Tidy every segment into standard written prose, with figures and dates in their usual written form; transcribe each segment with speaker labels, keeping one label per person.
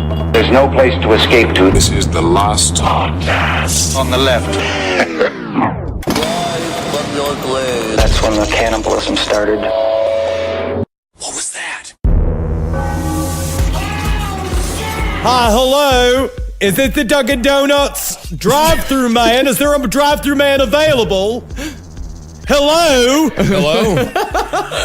Speaker 1: There's no place to escape to.
Speaker 2: This is the last
Speaker 1: podcast. On the left. That's when the cannibalism started.
Speaker 2: What was that?
Speaker 3: Hi, hello. Is it the Dunkin' Donuts drive-thru man? Is there a drive-thru man available? Hello?
Speaker 4: Hello?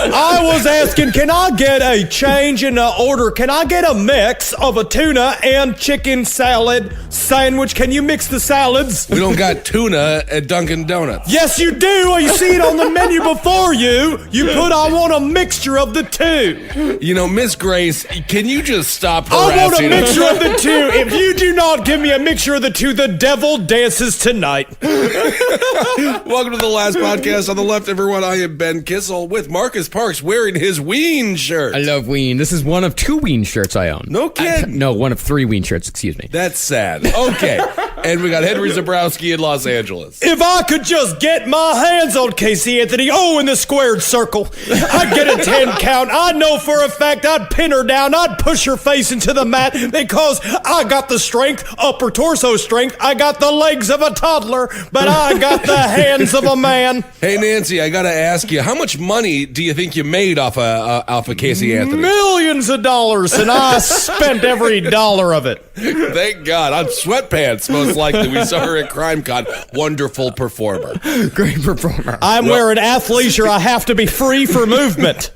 Speaker 3: I was asking, can I get a change in the order? Can I get a mix of a tuna and chicken salad sandwich? Can you mix the salads?
Speaker 4: We don't got tuna at Dunkin' Donuts.
Speaker 3: Yes, you do. You see it on the menu before you. You put, I want a mixture of the two.
Speaker 4: You know, Miss Grace, can you just stop
Speaker 3: I want a
Speaker 4: harassing
Speaker 3: mixture of the two. If you do not give me a mixture of the two, the devil dances tonight.
Speaker 4: Welcome to the last podcast. On the left, everyone, I am Ben Kissel with Marcus Parks wearing his Ween shirt.
Speaker 5: I love Ween. This is one of 2 Ween shirts I own.
Speaker 4: No kidding.
Speaker 5: No, one of 3 Ween shirts, excuse me.
Speaker 4: That's sad. Okay. And we got Henry Zabrowski in Los Angeles.
Speaker 3: If I could just get my hands on Casey Anthony, in the squared circle, I'd get a 10 count. I know for a fact I'd pin her down. I'd push her face into the mat because I got the strength, upper torso strength. I got the legs of a toddler, but I got the hands of a man.
Speaker 4: Hey, Nancy, I got to ask you, how much money do you think you made off of Casey Anthony?
Speaker 3: Millions of dollars, and I spent every dollar of it.
Speaker 4: Thank God. On sweatpants, most likely. We saw her at CrimeCon. Wonderful performer.
Speaker 5: Great performer.
Speaker 3: I'm wearing athleisure. I have to be free for movement.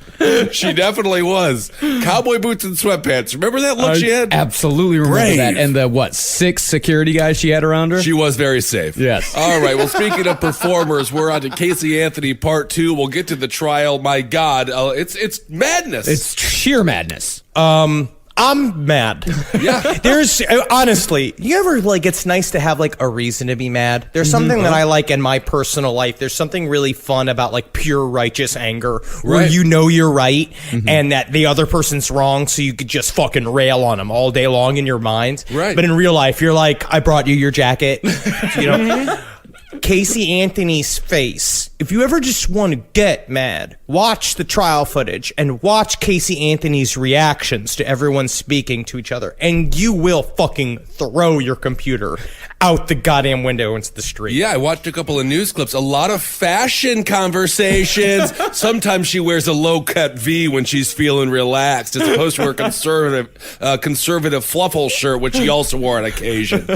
Speaker 4: She definitely was. Cowboy boots and sweatpants. Remember that look she had?
Speaker 5: Absolutely remember
Speaker 4: Brave.
Speaker 5: that. And the, 6 security guys she had around her?
Speaker 4: She was very safe.
Speaker 5: Yes.
Speaker 4: All right. Well, speaking of performers, we're on to Casey Anthony Part 2. We'll get to the trial. My God, it's madness.
Speaker 5: It's sheer madness.
Speaker 3: I'm mad.
Speaker 4: Yeah.
Speaker 3: There's honestly, you ever it's nice to have a reason to be mad. There's something that I like in my personal life. There's something really fun about pure righteous anger where
Speaker 4: Right.
Speaker 3: you know you're right and that the other person's wrong, so you could just fucking rail on them all day long in your mind.
Speaker 4: Right.
Speaker 3: But in real life, you're like, I brought you your jacket. You know. Casey Anthony's face. If you ever just want to get mad, watch the trial footage and watch Casey Anthony's reactions to everyone speaking to each other, and you will fucking throw your computer out the goddamn window into the street.
Speaker 4: Yeah, I watched a couple of news clips. A lot of fashion conversations. Sometimes she wears a low-cut V when she's feeling relaxed, as opposed to her conservative fluffle shirt, which she also wore on occasion.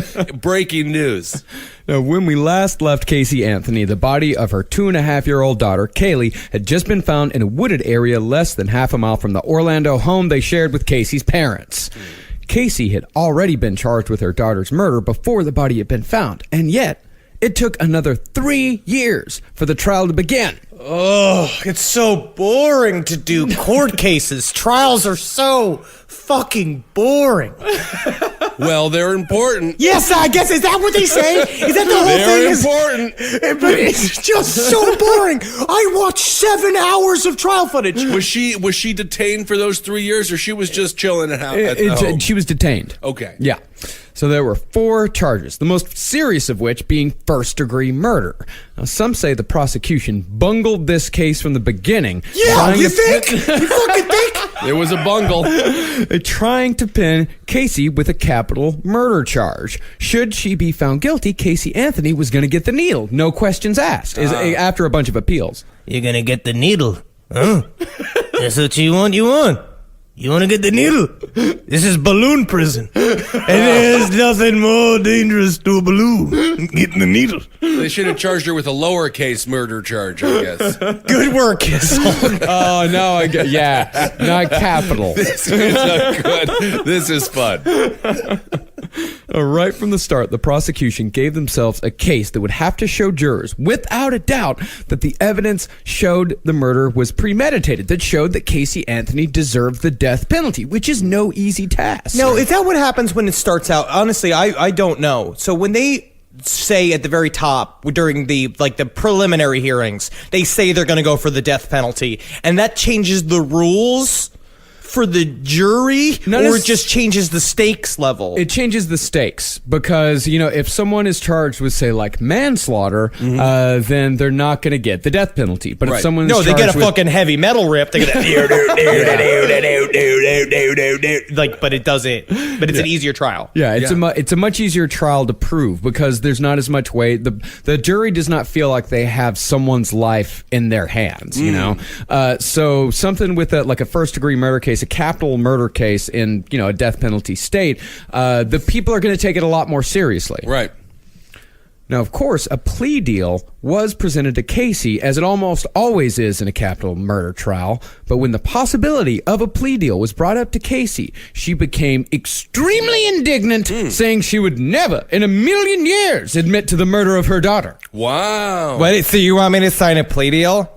Speaker 4: Breaking news.
Speaker 5: Now, when we last left Casey Anthony, the body of her 2.5-year-old daughter, Kaylee, had just been found in a wooded area less than half a mile from the Orlando home they shared with Casey's parents. Casey had already been charged with her daughter's murder before the body had been found, and yet it took another 3 years for the trial to begin.
Speaker 3: Oh, it's so boring to do court cases. Trials are so fucking boring.
Speaker 4: Well, they're important.
Speaker 3: Yes, I guess. Is that what they say? Is that the whole
Speaker 4: They're
Speaker 3: thing?
Speaker 4: important.
Speaker 3: But it's just so boring. I watched 7 hours of trial footage.
Speaker 4: Was she detained for those 3 years, or she was just chilling at home?
Speaker 5: She was detained.
Speaker 4: Okay.
Speaker 5: Yeah. So there were 4 charges, the most serious of which being first-degree murder. Now, some say the prosecution bungled this case from the beginning.
Speaker 3: Yeah, you think? You fucking think?
Speaker 4: There was a bungle.
Speaker 5: Trying to pin Casey with a capital murder charge. Should she be found guilty, Casey Anthony was going to get the needle. No questions asked. After a bunch of appeals.
Speaker 3: You're going to get the needle. Huh? That's what you want? You want to get the needle? This is balloon prison. And there's nothing more dangerous to a balloon than getting the needle.
Speaker 4: They should have charged her with a lowercase murder charge, I guess.
Speaker 3: Good work, Kissel.
Speaker 5: Oh, no, not capital.
Speaker 4: This is good. This is fun.
Speaker 5: Right from the start, the prosecution gave themselves a case that would have to show jurors, without a doubt, that the evidence showed the murder was premeditated, that showed that Casey Anthony deserved the death penalty, which is no easy task.
Speaker 3: No, is that what happens when it starts out? Honestly, I don't know. So when they say at the very top during the preliminary hearings, they say they're going to go for the death penalty, and that changes the rules for the jury,
Speaker 5: Not
Speaker 3: or
Speaker 5: as-
Speaker 3: it just changes the stakes level?
Speaker 5: It changes the stakes because, if someone is charged with, say, like manslaughter, then they're not going to get the death penalty. But if
Speaker 4: Right.
Speaker 5: someone is
Speaker 3: no, they get a
Speaker 5: charged with-
Speaker 3: fucking heavy metal rip. They get like, but it doesn't. But it's an easier trial.
Speaker 5: Yeah, it's a much easier trial to prove because there's not as much weight. The jury does not feel like they have someone's life in their hands, So something with like a first degree murder case, a capital murder case in a death penalty state, the people are going to take it a lot more seriously.
Speaker 4: Right.
Speaker 5: Now, of course, a plea deal was presented to Casey, as it almost always is in a capital murder trial. But when the possibility of a plea deal was brought up to Casey, she became extremely indignant, saying she would never in a million years admit to the murder of her daughter.
Speaker 4: Wow.
Speaker 3: Wait, so you want me to sign a plea deal?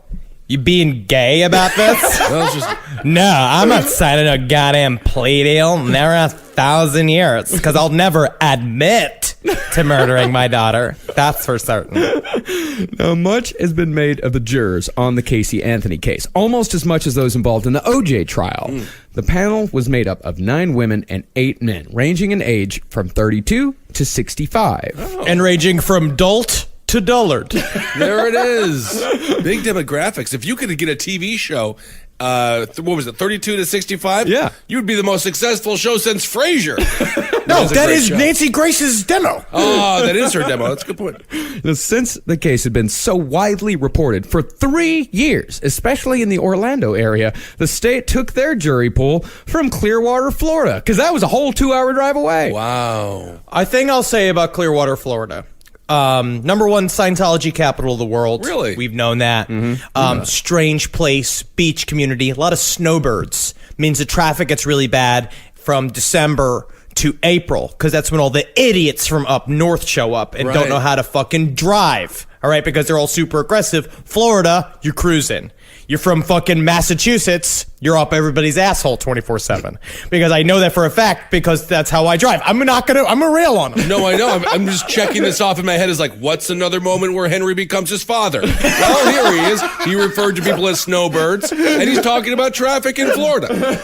Speaker 3: You being gay about this?
Speaker 4: That was just
Speaker 3: No, I'm not signing a goddamn plea deal. Never in 1,000 years. Because I'll never admit to murdering my daughter. That's for certain.
Speaker 5: Now, much has been made of the jurors on the Casey Anthony case, almost as much as those involved in the OJ trial. The panel was made up of 9 women and 8 men, ranging in age from 32 to 65.
Speaker 3: And ranging from dolt to dullard.
Speaker 4: there it is. Big demographics. If you could get a TV show, what was it, 32 to 65?
Speaker 5: Yeah.
Speaker 4: You would be the most successful show since Frasier.
Speaker 3: No,
Speaker 4: a
Speaker 3: that
Speaker 4: great
Speaker 3: is
Speaker 4: show.
Speaker 3: Nancy Grace's demo.
Speaker 4: Oh, that is her demo. That's a good point.
Speaker 5: Now, since the case had been so widely reported for 3 years, especially in the Orlando area, the state took their jury pool from Clearwater, Florida, because that was a whole 2-hour drive away.
Speaker 4: Wow.
Speaker 3: A thing I'll say about Clearwater, Florida. Number one Scientology capital of the world.
Speaker 4: Really?
Speaker 3: We've known that. Strange place, beach community, a lot of snowbirds. Means the traffic gets really bad from December to April, because that's when all the idiots from up north show up and
Speaker 4: Right.
Speaker 3: don't know how to fucking drive. All right, because they're all super aggressive. Florida, you're cruising. You're from fucking Massachusetts, you're up everybody's asshole 24/7. Because I know that for a fact, because that's how I drive. I'm gonna rail on them.
Speaker 4: No, I know. I'm just checking this off in my head as like, what's another moment where Henry becomes his father? Well, here he is. He referred to people as snowbirds, and he's talking about traffic in Florida.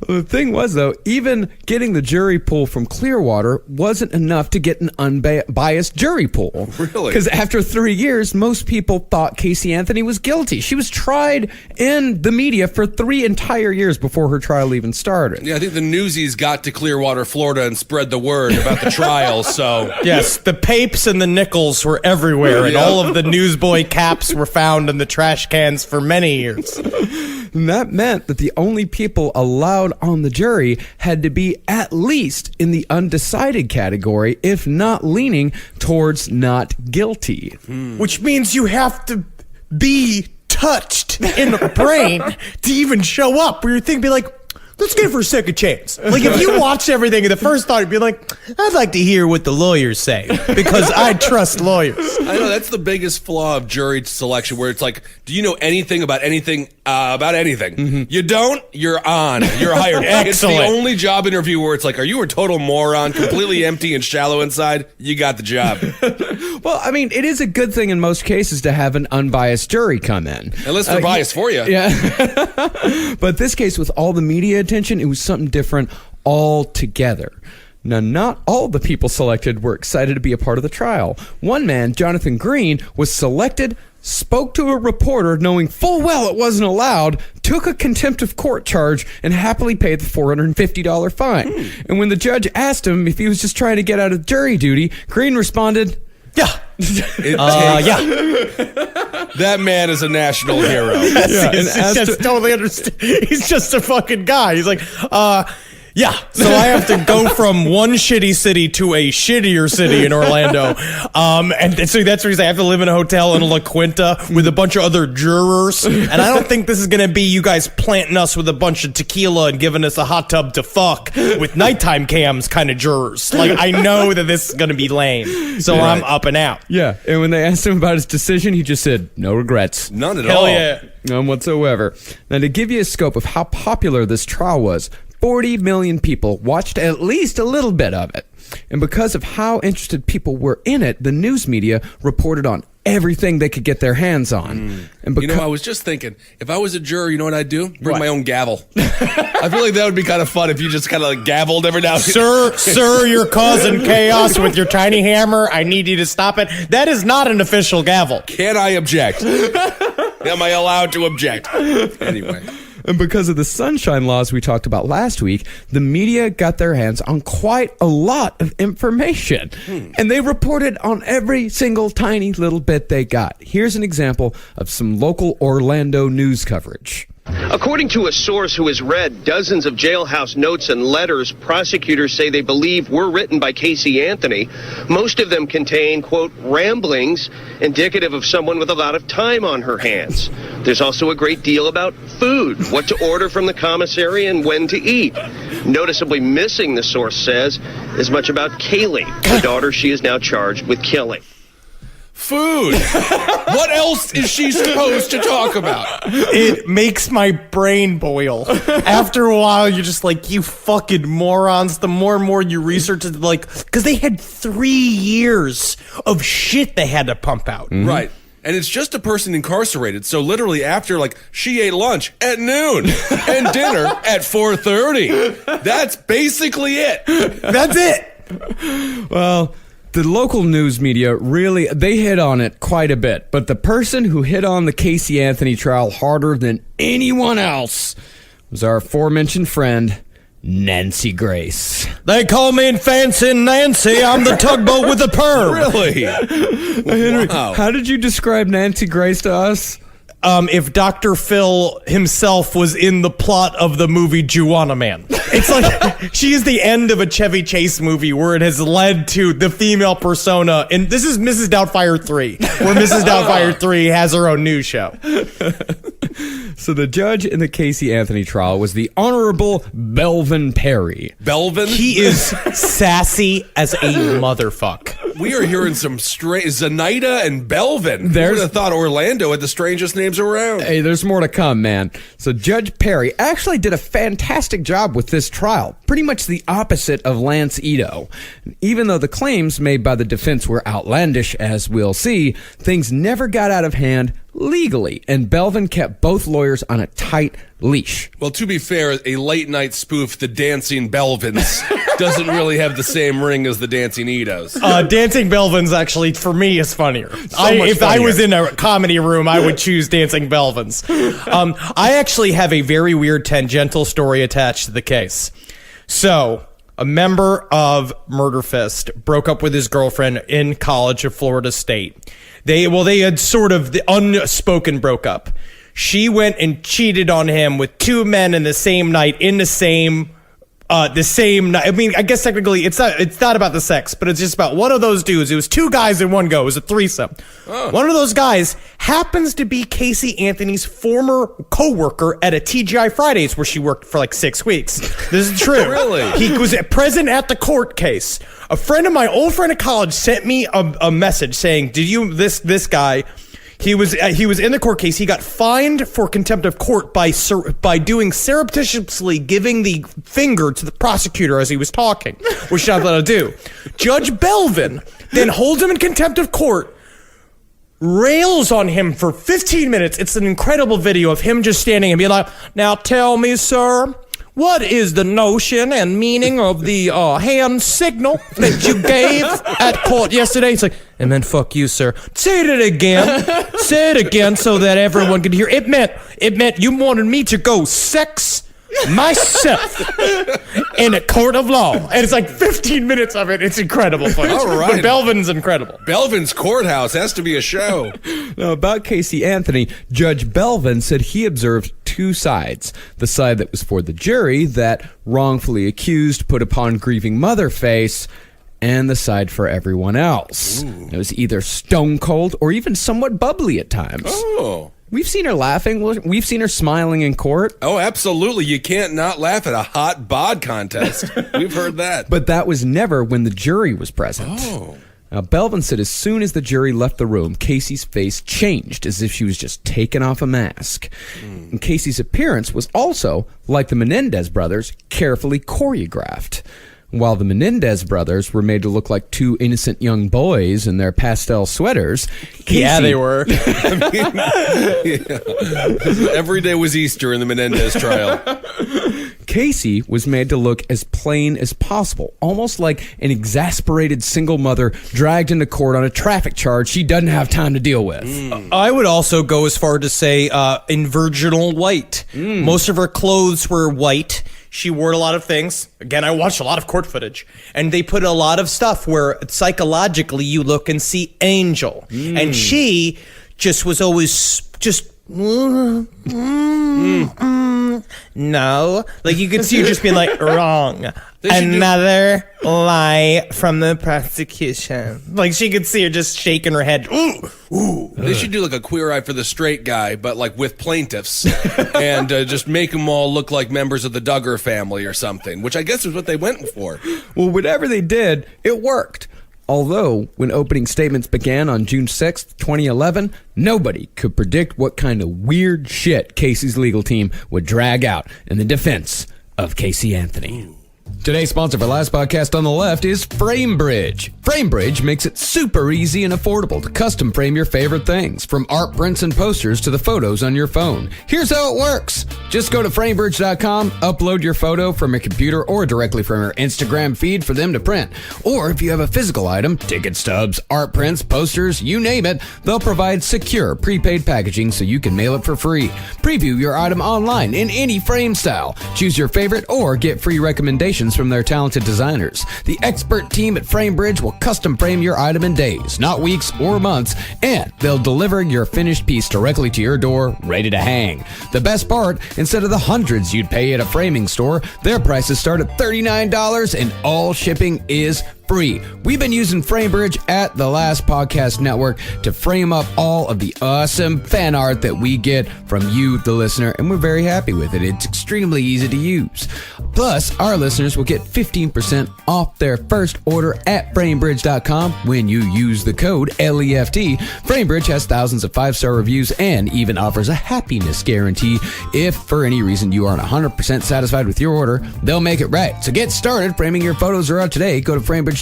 Speaker 5: The thing was, though, even getting the jury pool from Clearwater wasn't enough to get an unbiased jury pool.
Speaker 4: Really?
Speaker 5: Because after 3 years, most people thought Casey Anthony was guilty. She was tried in the media for 3 entire years before her trial even started.
Speaker 4: Yeah, I think the Newsies got to Clearwater, Florida, and spread the word about the trial. So
Speaker 3: Yes, the papes and the nickels were everywhere, and
Speaker 4: Yeah.
Speaker 3: all of the newsboy caps were found in the trash cans for many years.
Speaker 5: And that meant that the only people allowed on the jury had to be at least in the undecided category, if not leaning towards not guilty.
Speaker 3: Which means you have to be touched in the brain to even show up. Where you think, be like, let's give her a second chance. Like, if you watch everything and the first thought, you'd be like, I'd like to hear what the lawyers say, because I trust lawyers.
Speaker 4: I know that's the biggest flaw of jury selection, where it's like, do you know anything about anything? You don't? You're on. You're hired. It's the
Speaker 3: Excellent.
Speaker 4: only job interview where it's like, are you a total moron, completely empty and shallow inside? You got the job.
Speaker 5: Well, I mean, it is a good thing in most cases to have an unbiased jury come in.
Speaker 4: Unless they're biased for you.
Speaker 5: Yeah. But this case, with all the media attention, it was something different altogether. Now, not all the people selected were excited to be a part of the trial. One man, Jonathan Green, was selected, spoke to a reporter knowing full well it wasn't allowed, took a contempt of court charge, and happily paid the $450 fine. And when the judge asked him if he was just trying to get out of jury duty, Green responded,
Speaker 3: Yeah.
Speaker 4: Yeah. That man is a national hero.
Speaker 3: He's just totally understand. He's just a fucking guy. He's like, yeah. So I have to go from one shitty city to a shittier city in Orlando. And so that's the reason I have to live in a hotel in La Quinta with a bunch of other jurors. And I don't think this is going to be you guys planting us with a bunch of tequila and giving us a hot tub to fuck with nighttime cams kind of jurors. Like, I know that this is going to be lame. So I'm up and out.
Speaker 5: yeah. And when they asked him about his decision, he just said, no regrets.
Speaker 4: None at
Speaker 3: Hell
Speaker 4: all.
Speaker 3: yeah.
Speaker 5: None whatsoever. Now, to give you a scope of how popular this trial was, 40 million people watched at least a little bit of it. And because of how interested people were in it, the news media reported on everything they could get their hands on. And
Speaker 4: You know, I was just thinking, if I was a juror, you know what I'd do? Bring my own gavel. I feel like that would be kind of fun if you just kind of like gavelled every now and then.
Speaker 3: Sir, you're causing chaos with your tiny hammer. I need you to stop it. That is not an official gavel.
Speaker 4: Can I object? Am I allowed to object? Anyway.
Speaker 5: And because of the sunshine laws we talked about last week, the media got their hands on quite a lot of information. And they reported on every single tiny little bit they got. Here's an example of some local Orlando news coverage.
Speaker 6: According to a source who has read dozens of jailhouse notes and letters prosecutors say they believe were written by Casey Anthony, most of them contain, quote, ramblings indicative of someone with a lot of time on her hands. There's also a great deal about food, what to order from the commissary and when to eat. Noticeably missing, the source says, is much about Kaylee, the daughter she is now charged with killing.
Speaker 4: Food. What else is she supposed to talk about?
Speaker 3: It makes my brain boil. After a while, you're just like, you fucking morons. The more and more you research it, like, because they had 3 years of shit they had to pump out.
Speaker 4: Right. And it's just a person incarcerated. So literally after, like, she ate lunch at noon and dinner at 4:30. That's basically it.
Speaker 3: That's it.
Speaker 5: Well, the local news media really, they hit on it quite a bit. But the person who hit on the Casey Anthony trial harder than anyone else was our aforementioned friend, Nancy Grace.
Speaker 3: They call me Fancy Nancy. I'm the tugboat with the perm.
Speaker 4: Really?
Speaker 5: Henry,
Speaker 4: Wow.
Speaker 5: how did you describe Nancy Grace to us?
Speaker 3: If Dr. Phil himself was in the plot of the movie Juana Man. It's like she is the end of a Chevy Chase movie where it has led to the female persona. And this is Mrs. Doubtfire 3, where Mrs. Doubtfire 3 has her own news show.
Speaker 5: So the judge in the Casey Anthony trial was the Honorable Belvin Perry.
Speaker 4: Belvin?
Speaker 3: He is sassy as a motherfuck.
Speaker 4: We are hearing some strange Zenaida and Belvin. Who would have thought Orlando had the strangest names around?
Speaker 5: Hey, there's more to come, man. So Judge Perry actually did a fantastic job with this trial, pretty much the opposite of Lance Ito. Even though the claims made by the defense were outlandish, as we'll see, things never got out of hand legally, and Belvin kept both lawyers on a tight leash.
Speaker 4: Well, to be fair, a late night spoof, The Dancing Belvins, doesn't really have the same ring as The Dancing Itos.
Speaker 3: Dancing Belvins actually, for me, is funnier. If I was in a comedy room, I would choose Dancing Belvins. I actually have a very weird tangential story attached to the case. So, a member of Murder Fist broke up with his girlfriend in college of Florida State. They had sort of the unspoken broke up. She went and cheated on him with 2 men in the same night in the same night. I mean, I guess technically it's not about the sex, but it's just about one of those dudes. It was 2 guys in one go. It was a threesome. One of those guys happens to be Casey Anthony's former co-worker at a TGI Fridays where she worked for like 6 weeks. This is true.
Speaker 4: Really?
Speaker 3: He was present at the court case. A friend of mine, old friend of college, sent me a message saying, "Did you this guy?" He was in the court case. He got fined for contempt of court by doing surreptitiously giving the finger to the prosecutor as he was talking, which you're not allowed to do. Judge Belvin then holds him in contempt of court, rails on him for 15 minutes. It's an incredible video of him just standing and being like, "Now tell me, sir, what is the notion and meaning of the hand signal that you gave at court yesterday?" It's like, "It meant fuck you, sir." "Say it again. Say it again so that everyone could hear. It meant you wanted me to go sex myself in a court of law." And it's like 15 minutes of it. It's incredible footage.
Speaker 4: All right.
Speaker 3: But Belvin's incredible.
Speaker 4: Belvin's Courthouse has to be a show.
Speaker 5: Now, about Casey Anthony, Judge Belvin said he observed 2 sides. The side that was for the jury, that wrongfully accused, put upon grieving mother face, and the side for everyone else. It was either stone cold or even somewhat bubbly at times.
Speaker 4: Oh.
Speaker 5: We've seen her laughing. We've seen her smiling in court.
Speaker 4: Oh, absolutely. You can't not laugh at a hot bod contest. We've heard that.
Speaker 5: But that was never when the jury was present.
Speaker 4: Oh.
Speaker 5: Now, Belvin said as soon as the jury left the room, Casey's face changed as if she was just taken off a mask. And Casey's appearance was also, like the Menendez brothers, carefully choreographed. While the Menendez brothers were made to look like two innocent young boys in their pastel sweaters,
Speaker 3: Yeah,
Speaker 5: Casey-
Speaker 3: they were.
Speaker 4: Every day was Easter in the Menendez trial.
Speaker 5: Casey was made to look as plain as possible, almost like an exasperated single mother dragged into court on a traffic charge she doesn't have time to deal with.
Speaker 3: I would also go as far to say in virginal white. Most of her clothes were white. She wore a lot of things. Again, I watched a lot of court footage. And they put a lot of stuff where psychologically you look and see angel. And she just was always just... No. Like you could see her just being like, wrong. Another lie from the prosecution. Like she could see her just shaking her head.
Speaker 4: They should do like a Queer Eye for the Straight Guy, but like with plaintiffs, and just make them all look like members of the Duggar family or something, which I guess is what they went for.
Speaker 5: Well, whatever they did, it worked. Although, when opening statements began on June 6th, 2011, nobody could predict what kind of weird shit Casey's legal team would drag out in the defense of Casey Anthony. Today's sponsor for Last Podcast on the Left is FrameBridge. FrameBridge makes it super easy and affordable to custom frame your favorite things, from art prints and posters to the photos on your phone. Here's how it works. Just go to framebridge.com, upload your photo from your computer or directly from your Instagram feed for them to print. Or if you have a physical item, ticket stubs, art prints, posters, you name it, they'll provide secure prepaid packaging so you can mail it for free. Preview your item online in any frame style. Choose your favorite or get free recommendations from their talented designers. The expert team at FrameBridge will custom frame your item in days, not weeks or months, and they'll deliver your finished piece directly to your door, ready to hang. The best part, instead of the hundreds you'd pay at a framing store, their prices start at $39 and all shipping is free. We've been using FrameBridge at the Last Podcast Network to frame up all of the awesome fan art that we get from you, the listener, and we're very happy with it. It's extremely easy to use. Plus, our listeners will get 15% off their first order at framebridge.com when you use the code LEFT. FrameBridge has thousands of 5-star reviews and even offers a happiness guarantee. If for any reason you aren't 100% satisfied with your order, they'll make it right. So get started framing your photos or art today. Go to framebridge.com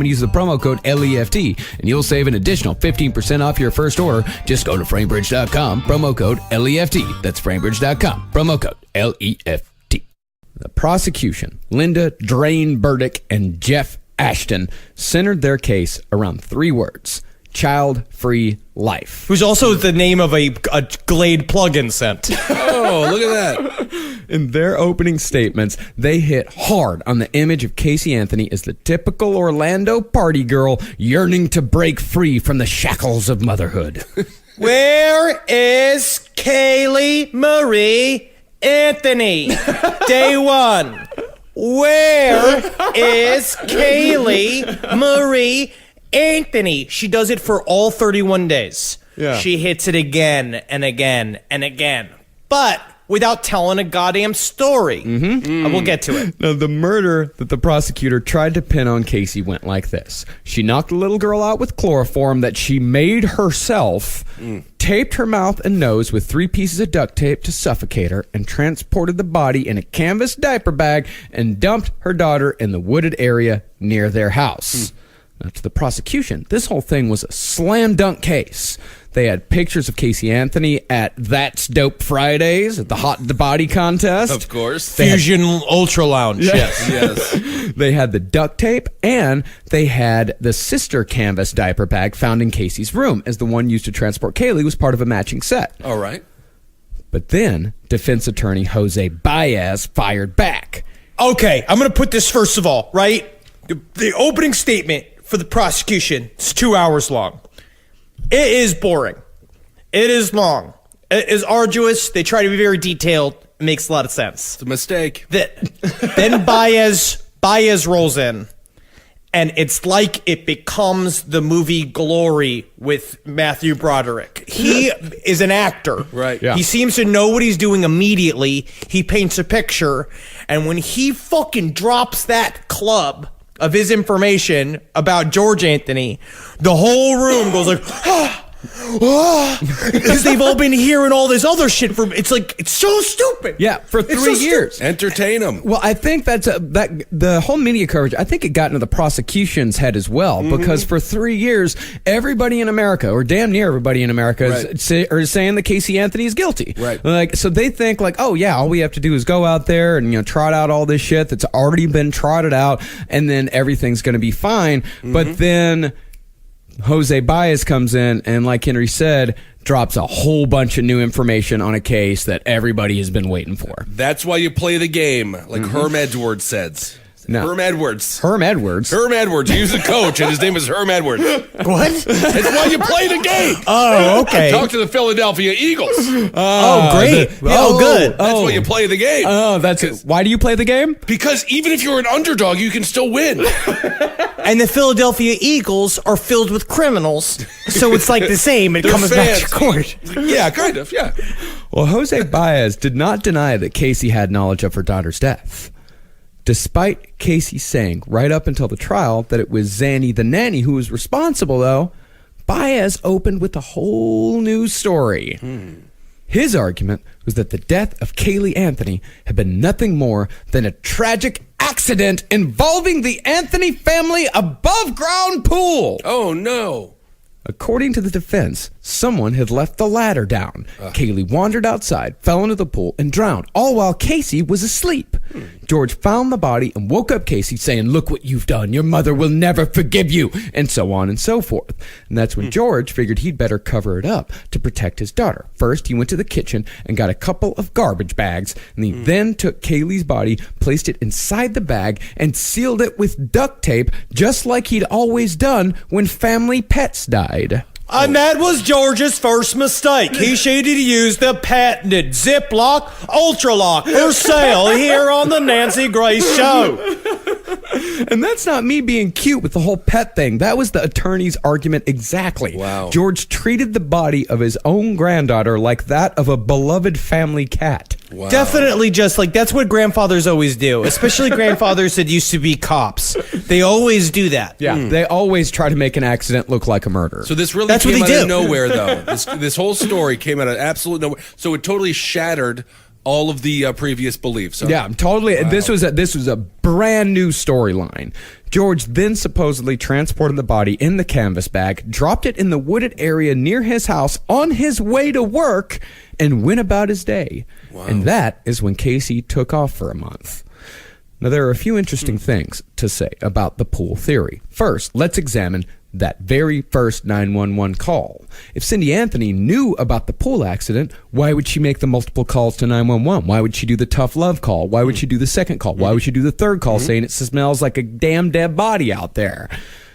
Speaker 5: and use the promo code LEFT, and you'll save an additional 15% off your first order. Just go to framebridge.com, promo code LEFT. That's framebridge.com, promo code LEFT. The prosecution, Linda Drain Burdick and Jeff Ashton, centered their case around 3 words: child-free life.
Speaker 3: Who's also the name of a Glade plug-in scent.
Speaker 4: Oh, look at that.
Speaker 5: In their opening statements, they hit hard on the image of Casey Anthony as the typical Orlando party girl yearning to break free from the shackles of motherhood.
Speaker 3: Where is Kaylee Marie Anthony? Day 1. Where is Kaylee Marie Anthony? She does it for all 31 days.
Speaker 5: Yeah.
Speaker 3: She hits it again and again and again. But without telling a goddamn story. We'll get to it.
Speaker 5: Now, the murder that the prosecutor tried to pin on Casey went like this. She knocked the little girl out with chloroform that she made herself, taped her mouth and nose with 3 pieces of duct tape to suffocate her, and transported the body in a canvas diaper bag and dumped her daughter in the wooded area near their house. Now, to the prosecution, this whole thing was a slam dunk case. They had pictures of Casey Anthony at That's Dope Fridays at the Hot Body Contest.
Speaker 4: Of course.
Speaker 3: Fusion Ultra Lounge. Yes.
Speaker 4: Yes.
Speaker 5: They had the duct tape, and they had the sister canvas diaper bag found in Casey's room, as the one used to transport Kaylee was part of a matching set.
Speaker 4: All right.
Speaker 5: But then defense attorney Jose Baez fired back.
Speaker 3: Okay, I'm going to put this first of all, right? The opening statement for the prosecution is 2 hours long. It is boring. It is long. It is arduous. They try to be very detailed. It makes a lot of sense.
Speaker 4: It's a mistake.
Speaker 3: Then Baez rolls in, and it's like it becomes the movie Glory with Matthew Broderick. He is an actor.
Speaker 4: Right.
Speaker 5: Yeah.
Speaker 3: He seems to know what he's doing immediately. He paints a picture, and when he fucking drops that club of his information about George Anthony, the whole room goes like, ah, Because they've all been hearing all this other shit from. It's like it's so stupid.
Speaker 5: Yeah, for 3
Speaker 3: It's so
Speaker 5: years.
Speaker 4: Entertain them.
Speaker 5: Well, I think that the whole media coverage, I think it got into the prosecution's head as well, because for 3 years, everybody in America, or damn near everybody in America, is saying that Casey Anthony is guilty.
Speaker 4: Right.
Speaker 5: Like, so they think like, oh yeah, all we have to do is go out there and trot out all this shit that's already been trotted out, and then everything's going to be fine. But then Jose Baez comes in and, like Henry said, drops a whole bunch of new information on a case that everybody has been waiting for.
Speaker 4: That's why you play the game, like Herm Edwards says.
Speaker 5: No.
Speaker 4: Herm Edwards.
Speaker 5: Herm Edwards.
Speaker 4: Herm Edwards. He was a coach, and his name is Herm Edwards.
Speaker 3: What?
Speaker 4: That's why you play the game.
Speaker 3: Oh, okay.
Speaker 4: Talk to the Philadelphia Eagles.
Speaker 3: Oh, great. Good.
Speaker 4: That's why you play the game.
Speaker 5: Oh, that's it. Why do you play the game?
Speaker 4: Because even if you're an underdog, you can still win.
Speaker 3: And the Philadelphia Eagles are filled with criminals, so it's like the same. It
Speaker 4: They're
Speaker 3: comes back to
Speaker 4: fans.
Speaker 3: court.
Speaker 4: Yeah, kind of, yeah.
Speaker 5: Well, Jose Baez did not deny that Casey had knowledge of her daughter's death, despite Casey saying right up until the trial that it was Zanny the nanny who was responsible. Though Baez opened with a whole new story. His argument was that the death of Kaylee Anthony had been nothing more than a tragic accident involving the Anthony family above ground pool.
Speaker 4: Oh, no.
Speaker 5: According to the defense, someone had left the ladder down. Kaylee wandered outside, fell into the pool, and drowned, all while Casey was asleep. George found the body and woke up Casey, saying, "Look what you've done. Your mother will never forgive you," and so on and so forth. And that's when George figured he'd better cover it up to protect his daughter. First, he went to the kitchen and got a couple of garbage bags, and he then took Kaylee's body, placed it inside the bag, and sealed it with duct tape, just like he'd always done when family pets died.
Speaker 3: And that was George's first mistake. He should have used the patented Ziploc Ultralock for sale here on the Nancy Grace Show.
Speaker 5: And that's not me being cute with the whole pet thing. That was the attorney's argument exactly.
Speaker 4: Wow.
Speaker 5: George treated the body of his own granddaughter like that of a beloved family cat.
Speaker 4: Wow.
Speaker 3: Definitely just like that's what grandfathers always do, especially grandfathers that used to be cops. They always do that.
Speaker 5: Yeah, they always try to make an accident look like a murder.
Speaker 4: So this really
Speaker 3: That's what
Speaker 4: came
Speaker 3: they
Speaker 4: out of
Speaker 3: do.
Speaker 4: nowhere, though. This whole story came out of absolute nowhere. So it totally shattered all of the previous beliefs. Huh?
Speaker 5: Yeah, totally. Wow. This was a brand new storyline. George then supposedly transported the body in the canvas bag, dropped it in the wooded area near his house on his way to work, and went about his day. Wow. And that is when Casey took off for a month. Now, there are a few interesting things to say about the pool theory. First, let's examine that very first 911 call. If Cindy Anthony knew about the pool accident, why would she make the multiple calls to 911? Why would she do the tough love call? Why would she do the second call? Why would she do the third call saying it smells like a damn dead body out there?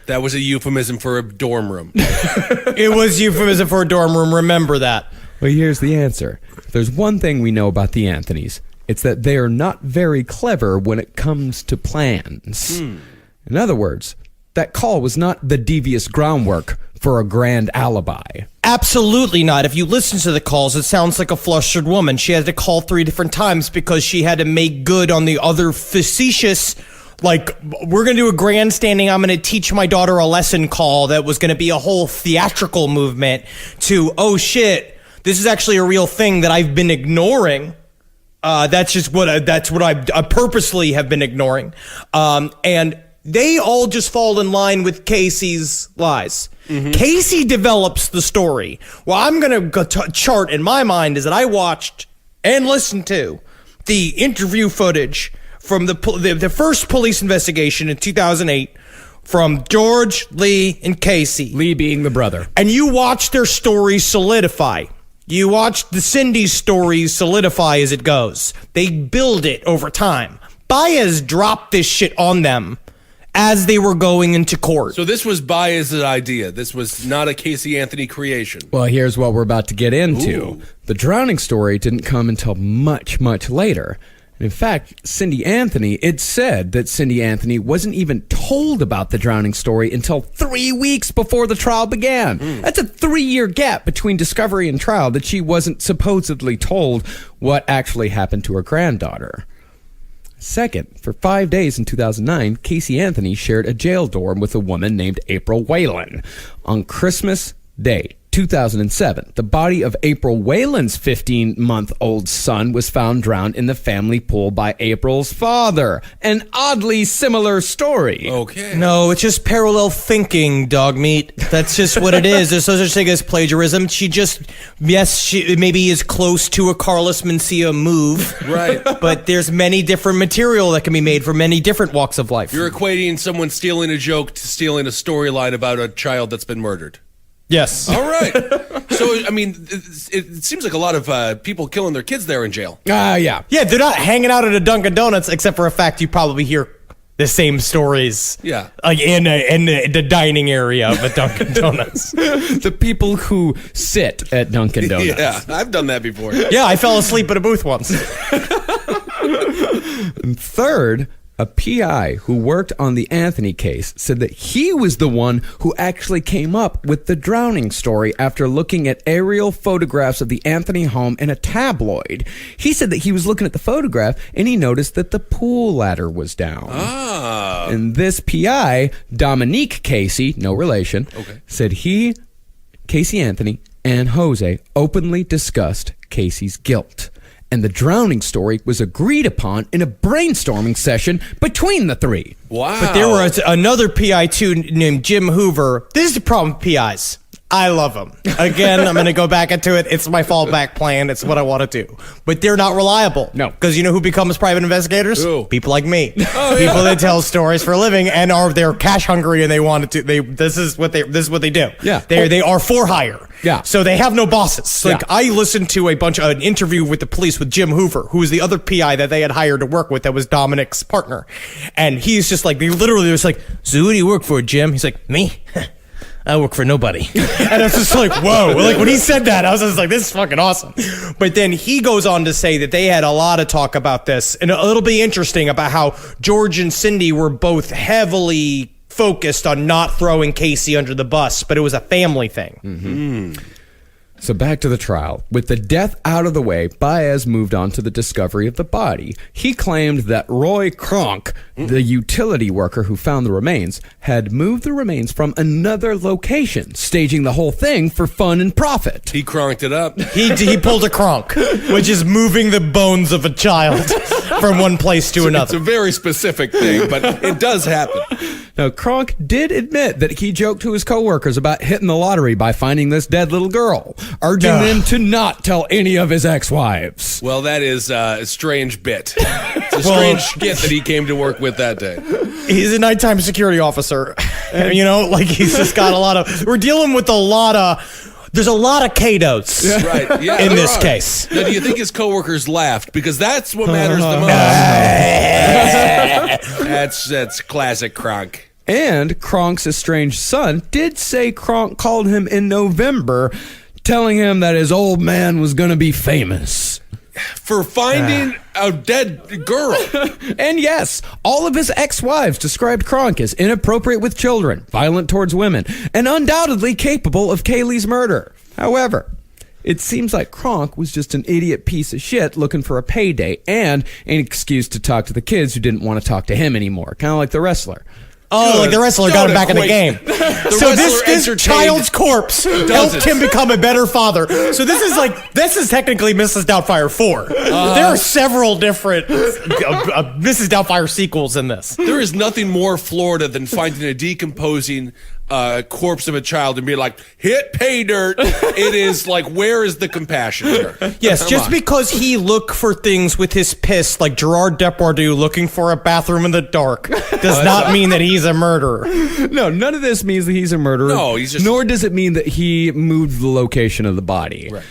Speaker 4: That was a euphemism for a dorm room.
Speaker 3: It was euphemism for a dorm room. Remember that.
Speaker 5: Well, here's the answer. If there's one thing we know about the Anthonys, it's that they are not very clever when it comes to plans. In other words, that call was not the devious groundwork for a grand alibi.
Speaker 3: Absolutely not. If you listen to the calls, it sounds like a flustered woman. She had to call 3 different times because she had to make good on the other facetious, like, we're going to do a grandstanding, I'm going to teach my daughter a lesson call that was going to be a whole theatrical movement to, oh shit, this is actually a real thing that I've been ignoring. That's what I purposely have been ignoring. And they all just fall in line with Casey's lies. Casey develops the story. Well, I'm going to chart in my mind is that I watched and listened to the interview footage from the first police investigation in 2008 from George, Lee, and Casey.
Speaker 5: Lee being the brother.
Speaker 3: And you watch their stories solidify. You watch the Cindy stories solidify as it goes. They build it over time. Baez dropped this shit on them as they were going into court.
Speaker 4: So this was Baez's idea. This was not a Casey Anthony creation.
Speaker 5: Well, here's what we're about to get into.
Speaker 4: Ooh.
Speaker 5: The drowning story didn't come until much, much later. In fact, Cindy Anthony, it said that Cindy Anthony wasn't even told about the drowning story until 3 weeks before the trial began. That's a 3-year gap between discovery and trial that she wasn't supposedly told what actually happened to her granddaughter. Second, for 5 days in 2009, Casey Anthony shared a jail dorm with a woman named April Whalen. On Christmas Day, 2007, the body of April Whalen's 15-month-old son was found drowned in the family pool by April's father. An oddly similar story.
Speaker 4: Okay.
Speaker 3: No, it's just parallel thinking, dog meat. That's just what it is. There's no such thing as plagiarism. She maybe is close to a Carlos Mencia move.
Speaker 4: Right.
Speaker 3: But there's many different material that can be made for many different walks of life.
Speaker 4: You're equating someone stealing a joke to stealing a storyline about a child that's been murdered.
Speaker 3: Yes.
Speaker 4: All right. So, I mean, it seems like a lot of people killing their kids there in jail.
Speaker 5: Yeah.
Speaker 3: Yeah, they're not hanging out at a Dunkin' Donuts, except for a fact you probably hear the same stories.
Speaker 4: Yeah.
Speaker 3: Like in the dining area of a Dunkin' Donuts.
Speaker 5: The people who sit at Dunkin' Donuts.
Speaker 4: Yeah, I've done that before.
Speaker 3: Yeah, I fell asleep at a booth once.
Speaker 5: And third, a PI who worked on the Anthony case said that he was the one who actually came up with the drowning story after looking at aerial photographs of the Anthony home in a tabloid. He said that he was looking at the photograph and he noticed that the pool ladder was down.
Speaker 4: Ah.
Speaker 5: And this PI, Dominique Casey, no relation, said he, Casey Anthony, and Jose openly discussed Casey's guilt. And the drowning story was agreed upon in a brainstorming session between the three.
Speaker 4: Wow.
Speaker 3: But there was another PI too named Jim Hoover. This is the problem with PIs. I love them. Again, I'm going to go back into it. It's my fallback plan. It's what I want to do. But they're not reliable.
Speaker 5: No.
Speaker 3: Because you know who becomes private investigators?
Speaker 4: Who?
Speaker 3: People like me. People that tell stories for a living and they're cash hungry and they want to. This is what they do.
Speaker 5: Yeah.
Speaker 3: They are for hire.
Speaker 5: Yeah.
Speaker 3: So they have no bosses. Like
Speaker 5: Yeah.
Speaker 3: I listened to an interview with the police with Jim Hoover, who was the other PI that they had hired to work with that was Dominic's partner. And he's just like, they literally was like, so who do you work for, Jim? He's like, me? I work for nobody. And I was just like, whoa. Like when he said that, I was just like, this is fucking awesome. But then he goes on to say that they had a lot of talk about this. And it'll be interesting about how George and Cindy were both heavily focused on not throwing Casey under the bus, but it was a family thing.
Speaker 5: Mm-hmm. So back to the trial. With the death out of the way, Baez moved on to the discovery of the body. He claimed that Roy Kronk, the utility worker who found the remains, had moved the remains from another location, staging the whole thing for fun and profit.
Speaker 4: He cranked it up.
Speaker 3: He pulled a cronk, which is moving the bones of a child from one place to
Speaker 4: It's
Speaker 3: another.
Speaker 4: a very specific thing, but it does happen.
Speaker 5: Now, Kronk did admit that he joked to his coworkers about hitting the lottery by finding this dead little girl, urging them to not tell any of his ex-wives.
Speaker 4: Well, that is a strange bit. It's a strange skit that he came to work with that day.
Speaker 3: He's a nighttime security officer. You know, like he's just got a lot of. We're dealing with a lot of. There's a lot of Katos
Speaker 4: Right. Yeah,
Speaker 3: in
Speaker 4: there
Speaker 3: this
Speaker 4: are.
Speaker 3: case.
Speaker 4: Now, do you think his coworkers laughed? Because that's what matters the most. That's classic Kronk.
Speaker 5: And Kronk's estranged son did say Kronk called him in November, telling him that his old man was going to be famous.
Speaker 4: For finding a dead girl.
Speaker 5: And yes, all of his ex-wives described Kronk as inappropriate with children, violent towards women, and undoubtedly capable of Kaylee's murder. However, it seems like Kronk was just an idiot piece of shit looking for a payday and an excuse to talk to the kids who didn't want to talk to him anymore, kind of like the wrestler.
Speaker 3: Oh, like the wrestler got him back in the game. So
Speaker 4: wrestler
Speaker 3: this
Speaker 4: entertained
Speaker 3: child's corpse helped
Speaker 4: dozens.
Speaker 3: him become a better father. So this is technically Mrs. Doubtfire 4. There are several different Mrs. Doubtfire sequels in this.
Speaker 4: There is nothing more Florida than finding a decomposing corpse of a child and being like, hit pay dirt. It is like, where is the compassion here?
Speaker 3: Yes,
Speaker 4: Come
Speaker 3: just
Speaker 4: on.
Speaker 3: because he looked for things with his piss, like Gerard Depardieu looking for a bathroom in the dark, does not mean that he's a murderer.
Speaker 5: No, none of this means that he's a murderer.
Speaker 4: No, he's just-
Speaker 5: Nor does it mean that he moved the location of the body.
Speaker 4: Right.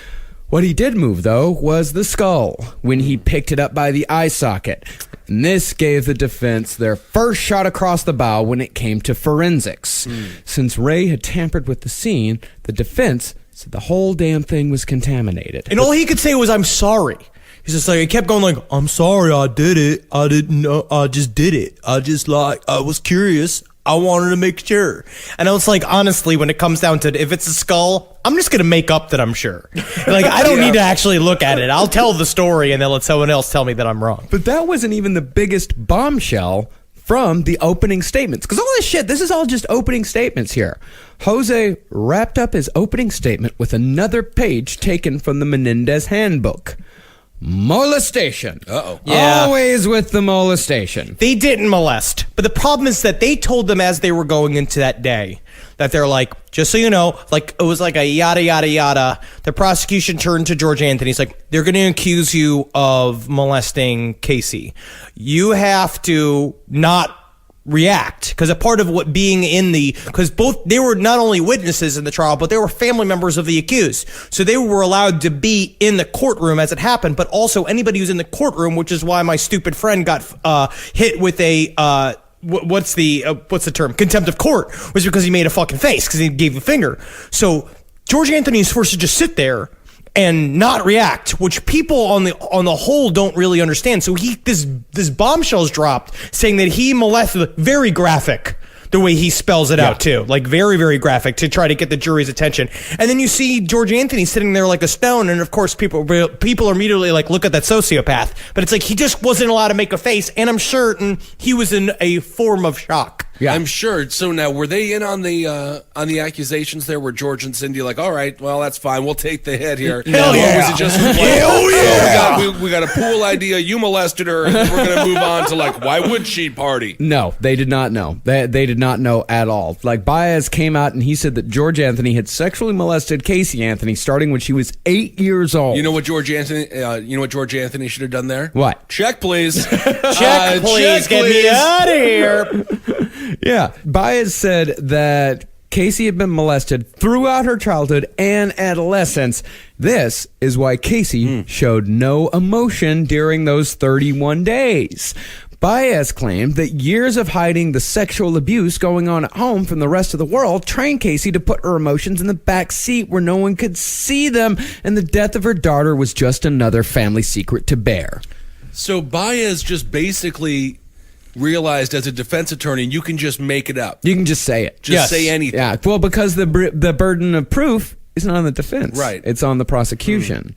Speaker 5: What he did move, though, was the skull when he picked it up by the eye socket. And this gave the defense their first shot across the bow when it came to forensics. Since Ray had tampered with the scene, the defense said the whole damn thing was contaminated.
Speaker 3: And all he could say was, I'm sorry. He's just like, he kept going like, I'm sorry, I did it. I didn't know, I just did it. I was curious. I wanted to make sure. And I was like, honestly, when it comes down to it, if it's a skull, I'm just going to make up that I'm sure. Like, I don't need to actually look at it. I'll tell the story and then let someone else tell me that I'm wrong.
Speaker 5: But that wasn't even the biggest bombshell from the opening statements. Because all this shit, this is all just opening statements here. Jose wrapped up his opening statement with another page taken from the Menendez handbook. Molestation.
Speaker 4: Uh-oh.
Speaker 3: Yeah.
Speaker 5: Always with the molestation.
Speaker 3: They didn't molest. But the problem is that they told them as they were going into that day that they're like, just so you know, like it was like a yada, yada, yada. The prosecution turned to George Anthony. He's like, they're going to accuse you of molesting Casey. You have to not react, because a part of what being in the, because both, they were not only witnesses in the trial, but they were family members of the accused. So they were allowed to be in the courtroom as it happened, but also anybody who's in the courtroom, which is why my stupid friend got hit with a, what's the term? Contempt of court, was because he made a fucking face, because he gave a finger. So George Anthony is forced to just sit there and not react, which people on the whole don't really understand. So this bombshell's dropped saying that he molested, very graphic, the way he spells it out too, like very, very graphic to try to get the jury's attention. And then you see George Anthony sitting there like a stone, and of course people are immediately like, look at that sociopath. But it's like he just wasn't allowed to make a face, and I'm certain he was in a form of shock.
Speaker 5: Yeah.
Speaker 4: I'm sure. So now, were they in on the accusations there? Were George and Cindy like, all right, well, that's fine, we'll take the hit here?
Speaker 3: Hell yeah.
Speaker 4: Or was it just like,
Speaker 3: Hell yeah.
Speaker 4: we got a pool idea, you molested her, and we're going to move on to like, why would she party?
Speaker 5: No, they did not know. They did not know at all. Like, Baez came out and he said that George Anthony had sexually molested Casey Anthony starting when she was 8 years old.
Speaker 4: You know what George Anthony should have done there?
Speaker 5: What?
Speaker 4: Check, please.
Speaker 3: Check, please, get me out of here.
Speaker 5: Yeah. Baez said that Casey had been molested throughout her childhood and adolescence. This is why Casey showed no emotion during those 31 days. Baez claimed that years of hiding the sexual abuse going on at home from the rest of the world trained Casey to put her emotions in the back seat where no one could see them, and the death of her daughter was just another family secret to bear.
Speaker 4: So Baez just basically realized as a defense attorney, you can just make it up.
Speaker 5: You can just say it.
Speaker 4: Just say anything.
Speaker 5: Yeah, well, because the burden of proof is not on the defense.
Speaker 4: Right.
Speaker 5: It's on the prosecution.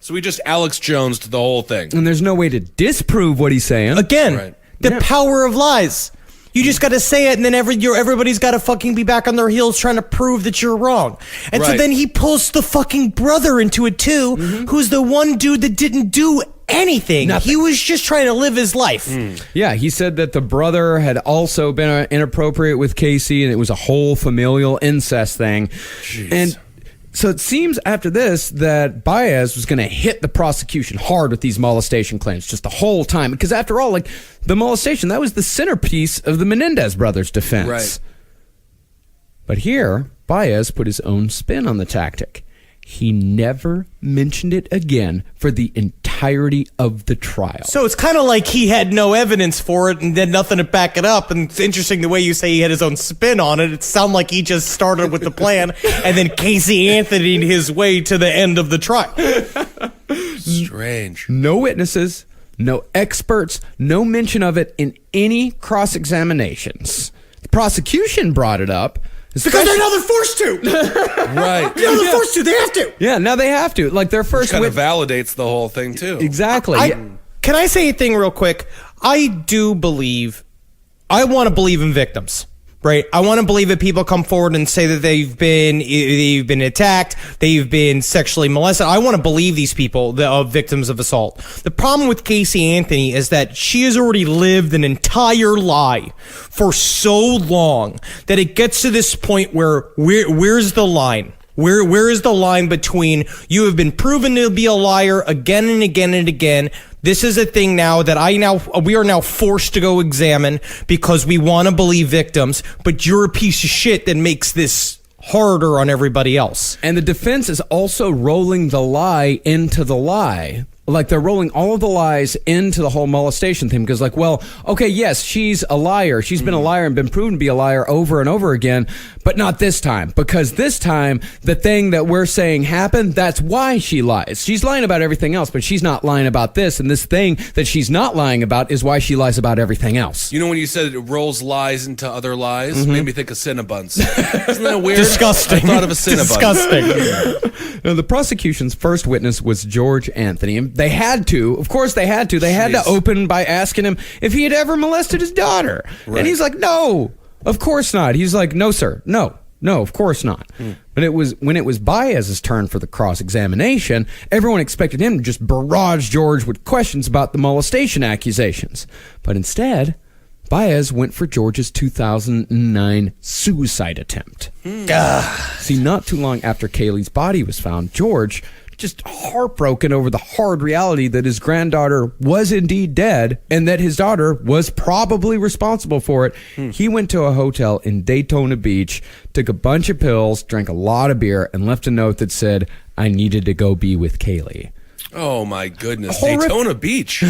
Speaker 4: So we just Alex Jones to the whole thing.
Speaker 5: And there's no way to disprove what he's saying.
Speaker 3: Again,
Speaker 4: Right.
Speaker 3: the power of lies. You just got to say it, and then everybody's got to fucking be back on their heels trying to prove that you're wrong. And so
Speaker 4: Right.
Speaker 3: then he pulls the fucking brother into it too, who's the one dude that didn't do anything.
Speaker 5: Nothing.
Speaker 3: He was just trying to live his life.
Speaker 5: Yeah, he said that the brother had also been inappropriate with Casey, and it was a whole familial incest thing.
Speaker 4: Jeez.
Speaker 5: And so it seems after this that Baez was going to hit the prosecution hard with these molestation claims just the whole time. Because after all, like, the molestation, that was the centerpiece of the Menendez brothers' defense.
Speaker 4: Right.
Speaker 5: But here, Baez put his own spin on the tactic. He never mentioned it again for the entirety of the trial.
Speaker 3: So it's kind of like he had no evidence for it and then nothing to back it up. And it's interesting the way you say he had his own spin on it. It sounded like he just started with the plan and then Casey Anthony'd his way to the end of the trial.
Speaker 4: Strange.
Speaker 5: No witnesses, no experts, no mention of it in any cross-examinations. The prosecution brought it up.
Speaker 3: Because they're now they're forced to.
Speaker 4: Right.
Speaker 3: Now they're forced to. They have to.
Speaker 5: Yeah, now they have to. Like, their first
Speaker 4: Kind of validates the whole thing, too.
Speaker 5: Exactly.
Speaker 3: Can I say a thing real quick? I want to believe in victims, right? I want to believe that people come forward and say that they've been attacked, they've been sexually molested. I want to believe these people, the victims of assault. The problem with Casey Anthony is that she has already lived an entire lie for so long that it gets to this point where where's the line? Where is the line between you have been proven to be a liar again and again and again? This is a thing now that we are now forced to go examine because we want to believe victims, but you're a piece of shit that makes this harder on everybody else.
Speaker 5: And the defense is also rolling the lie into the lie. Like, they're rolling all of the lies into the whole molestation thing because, like, well, okay, yes, she's a liar. She's been a liar and been proven to be a liar over and over again, but not this time. Because this time, the thing that we're saying happened, that's why she lies. She's lying about everything else, but she's not lying about this. And this thing that she's not lying about is why she lies about everything else.
Speaker 4: You know, when you said it rolls lies into other lies, made me think of Cinnabons. Isn't that weird?
Speaker 3: Disgusting.
Speaker 4: I thought of a Cinnabon.
Speaker 3: Disgusting.
Speaker 5: Now, the prosecution's first witness was George Anthony. And They had to. Of course they had to. They had to open by asking him if he had ever molested his daughter.
Speaker 4: Right.
Speaker 5: And he's like, no, of course not. He's like, no, sir. No, of course not. But when it was Baez's turn for the cross-examination, everyone expected him to just barrage George with questions about the molestation accusations. But instead, Baez went for George's 2009 suicide attempt. See, not too long after Kaylee's body was found, George, just heartbroken over the hard reality that his granddaughter was indeed dead and that his daughter was probably responsible for it, he went to a hotel in Daytona Beach, took a bunch of pills, drank a lot of beer, and left a note that said, I needed to go be with Kaylee.
Speaker 4: Oh my goodness.
Speaker 5: Horrific.
Speaker 4: Daytona Beach.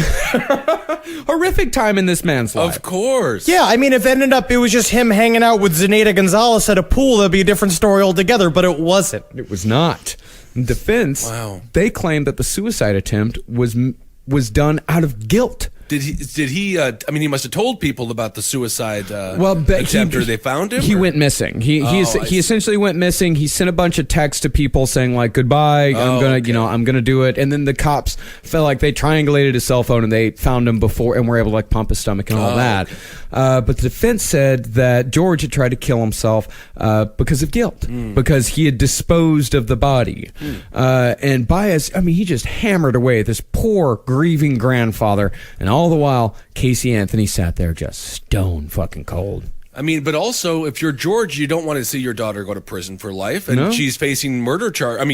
Speaker 5: Horrific time in this man's life.
Speaker 4: Of course.
Speaker 3: Yeah, I mean, if it was just him hanging out with Zenaida Gonzalez at a pool, that'd be a different story altogether, but it wasn't.
Speaker 5: It was not. In defense, they claimed that the suicide attempt was done out of guilt.
Speaker 4: Did he I mean, he must have told people about the suicide
Speaker 5: But
Speaker 4: attempt, or they found him?
Speaker 5: He
Speaker 4: or?
Speaker 5: went missing. He essentially went missing. He sent a bunch of texts to people saying like, goodbye, I'm gonna do it. And then the cops felt like they triangulated his cell phone and they found him before and were able to like pump his stomach and all that. But the defense said that George had tried to kill himself because of guilt, because he had disposed of the body. And Baez, I mean, he just hammered away at this poor grieving grandfather, and all the while, Casey Anthony sat there just stone fucking cold.
Speaker 4: I mean, but also, if you're George, you don't want to see your daughter go to prison for life, and she's facing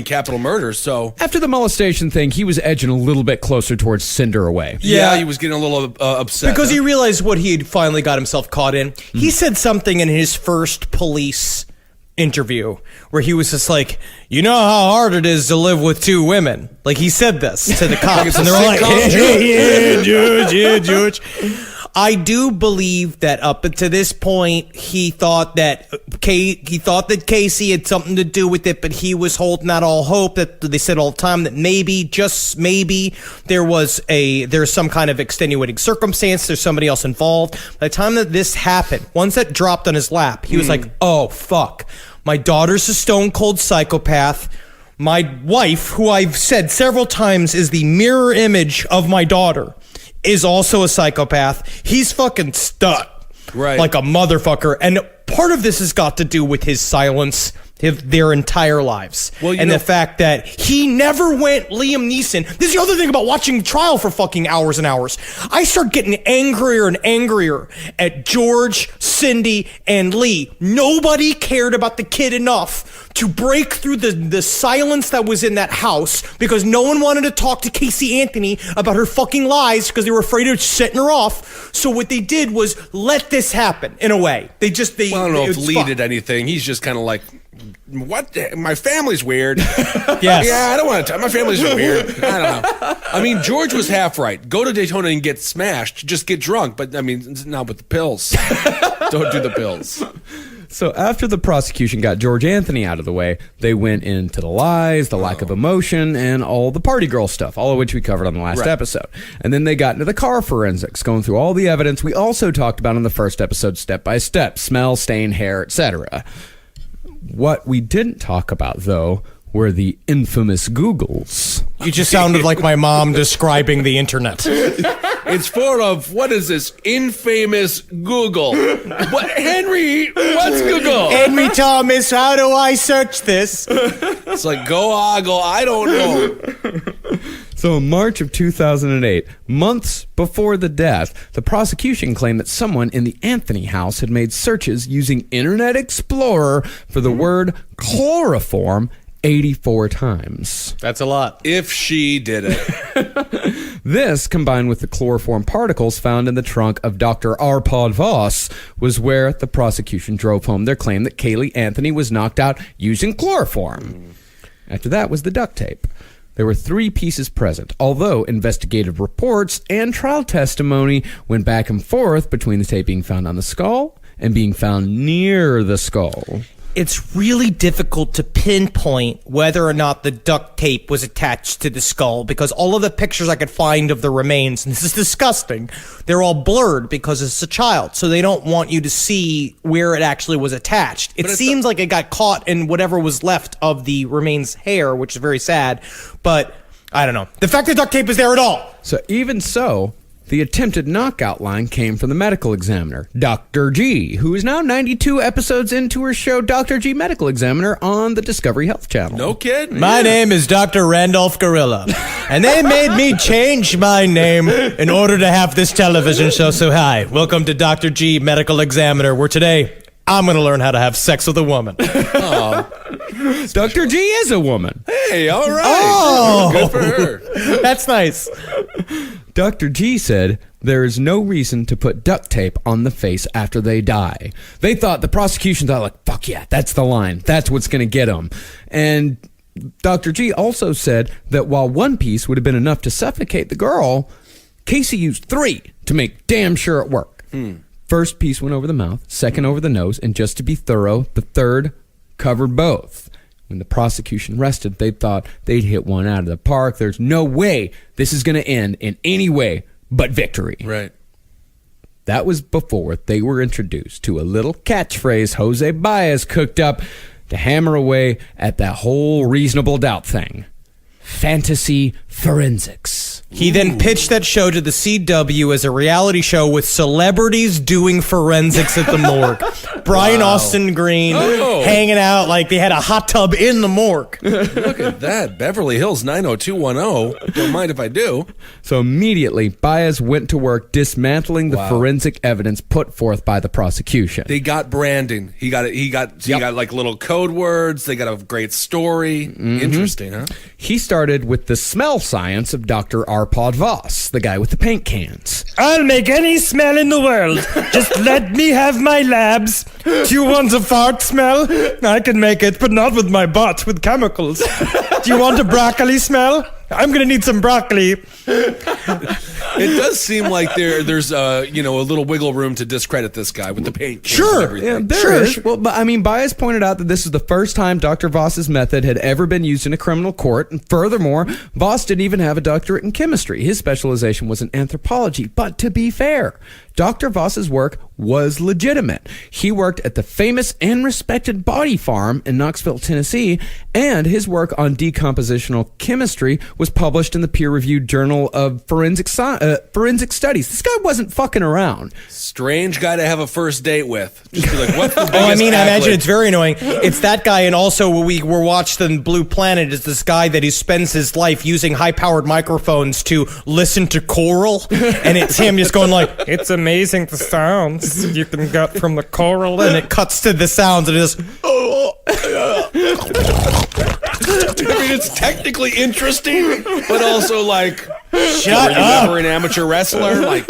Speaker 4: capital murder, so...
Speaker 5: After the molestation thing, he was edging a little bit closer towards send her away.
Speaker 4: Yeah, he was getting a little upset.
Speaker 3: Because he realized what he had finally got himself caught in. He said something in his first police interview where he was just like, you know how hard it is to live with two women. Like, he said this to the cops, and they're all like, yeah, George. I do believe that up until this point, he thought that Casey had something to do with it, but he was holding out all hope that they said all the time that maybe, just maybe, there's some kind of extenuating circumstance. There's somebody else involved. By the time that this happened, once that dropped on his lap, he was like, oh, fuck. My daughter's a stone cold psychopath. My wife, who I've said several times is the mirror image of my daughter, is also a psychopath. He's fucking stuck.
Speaker 4: Right.
Speaker 3: Like a motherfucker. And part of this has got to do with his silence their entire lives.
Speaker 4: Well,
Speaker 3: the fact that he never went Liam Neeson. This is the other thing about watching the trial for fucking hours and hours. I start getting angrier and angrier at George, Cindy, and Lee. Nobody cared about the kid enough to break through the silence that was in that house, because no one wanted to talk to Casey Anthony about her fucking lies because they were afraid of setting her off. So what they did was let this happen in a way. I
Speaker 4: don't know if Lee did anything. He's just kind of like, what? My family's weird.
Speaker 3: Yes.
Speaker 4: Yeah, I don't want to. My family's weird. I don't know. I mean, George was half right. Go to Daytona and get smashed. Just get drunk. But I mean, not with the pills. Don't do the pills.
Speaker 5: So after the prosecution got George Anthony out of the way, they went into the lies, the lack of emotion, and all the party girl stuff, all of which we covered on the last episode. And then they got into the car forensics, going through all the evidence we also talked about in the first episode, step by step, smell, stain, hair, etc. What we didn't talk about, though, were the infamous Googles.
Speaker 3: You just sounded like my mom describing the internet.
Speaker 4: It's full of, what is this? Infamous Google. What, Henry, what's Google?
Speaker 3: Henry Thomas, how do I search this?
Speaker 4: It's like, go ogle, I don't know.
Speaker 5: So in March of 2008, months before the death, the prosecution claimed that someone in the Anthony house had made searches using Internet Explorer for the word chloroform 84 times.
Speaker 3: That's a lot.
Speaker 4: If she did it.
Speaker 5: This, combined with the chloroform particles found in the trunk of Dr. Arpad Voss, was where the prosecution drove home their claim that Kaylee Anthony was knocked out using chloroform. After that was the duct tape. There were 3 pieces present, although investigative reports and trial testimony went back and forth between the tape being found on the skull and being found near the skull.
Speaker 3: It's really difficult to pinpoint whether or not the duct tape was attached to the skull, because all of the pictures I could find of the remains, and this is disgusting, they're all blurred because it's a child, so they don't want you to see where it actually was attached. It seems like it got caught in whatever was left of the remains' hair, which is very sad, but I don't know. The fact that duct tape is there at all.
Speaker 5: So even so, the attempted knockout line came from the medical examiner, Dr. G, who is now 92 episodes into her show Dr. G Medical Examiner on the Discovery Health Channel.
Speaker 4: No kidding.
Speaker 3: My name is Dr. Randolph Gorilla, and they made me change my name in order to have this television show. So hi, welcome to Dr. G Medical Examiner, where today I'm going to learn how to have sex with a woman.
Speaker 5: Dr. G is a woman.
Speaker 4: Hey, all right.
Speaker 3: Oh.
Speaker 4: Good for her.
Speaker 3: That's nice.
Speaker 5: Dr. G said there is no reason to put duct tape on the face after they die. They thought, the prosecution thought, like, fuck yeah, that's the line. That's what's going to get them. And Dr. G also said that while one piece would have been enough to suffocate the girl, Casey used 3 to make damn sure it worked. First piece went over the mouth, second over the nose, and just to be thorough, the third covered both. When the prosecution rested, they thought they'd hit one out of the park. There's no way this is going to end in any way but victory.
Speaker 4: Right.
Speaker 5: That was before they were introduced to a little catchphrase Jose Baez cooked up to hammer away at that whole reasonable doubt thing. Fantasy forensics.
Speaker 3: He then pitched that show to the CW as a reality show with celebrities doing forensics at the morgue. Brian Austin Green hanging out like they had a hot tub in the morgue.
Speaker 4: Look at that. Beverly Hills 90210. Don't mind if I do.
Speaker 5: So immediately, Baez went to work dismantling the forensic evidence put forth by the prosecution.
Speaker 4: They got branding. He got like little code words. They got a great story. Interesting, huh?
Speaker 5: He started with the smell science of Dr. Arpad Voss, the guy with the paint cans.
Speaker 3: I'll make any smell in the world. Just let me have my labs. Do you want a fart smell? I can make it, but not with my butt, with chemicals. Do you want a broccoli smell? I'm going to need some broccoli.
Speaker 4: It does seem like there's a little wiggle room to discredit this guy with the paint.
Speaker 3: Sure.
Speaker 5: Yeah, there is. Well, but I mean, Baez pointed out that this is the first time Dr. Voss's method had ever been used in a criminal court. And furthermore, Voss didn't even have a doctorate in chemistry. His specialization was in anthropology. But to be fair, Dr. Voss's work was legitimate. He worked at the famous and respected Body Farm in Knoxville, Tennessee, and his work on decompositional chemistry was published in the peer-reviewed Journal of Forensic Studies. This guy wasn't fucking around.
Speaker 4: Strange guy to have a first date with. Just be like, what's the biggest
Speaker 3: I imagine
Speaker 4: accolade?
Speaker 3: it's very annoying. It's that guy, and also we were watching Blue Planet. Is this guy that he spends his life using high-powered microphones to listen to choral, and it's him just going like, "It's amazing the sounds you can get from the choral," and it cuts to the sounds, and it just.
Speaker 4: I mean, it's technically interesting, but also like,
Speaker 3: Shut
Speaker 4: were you
Speaker 3: up.
Speaker 4: ever an amateur wrestler? Like,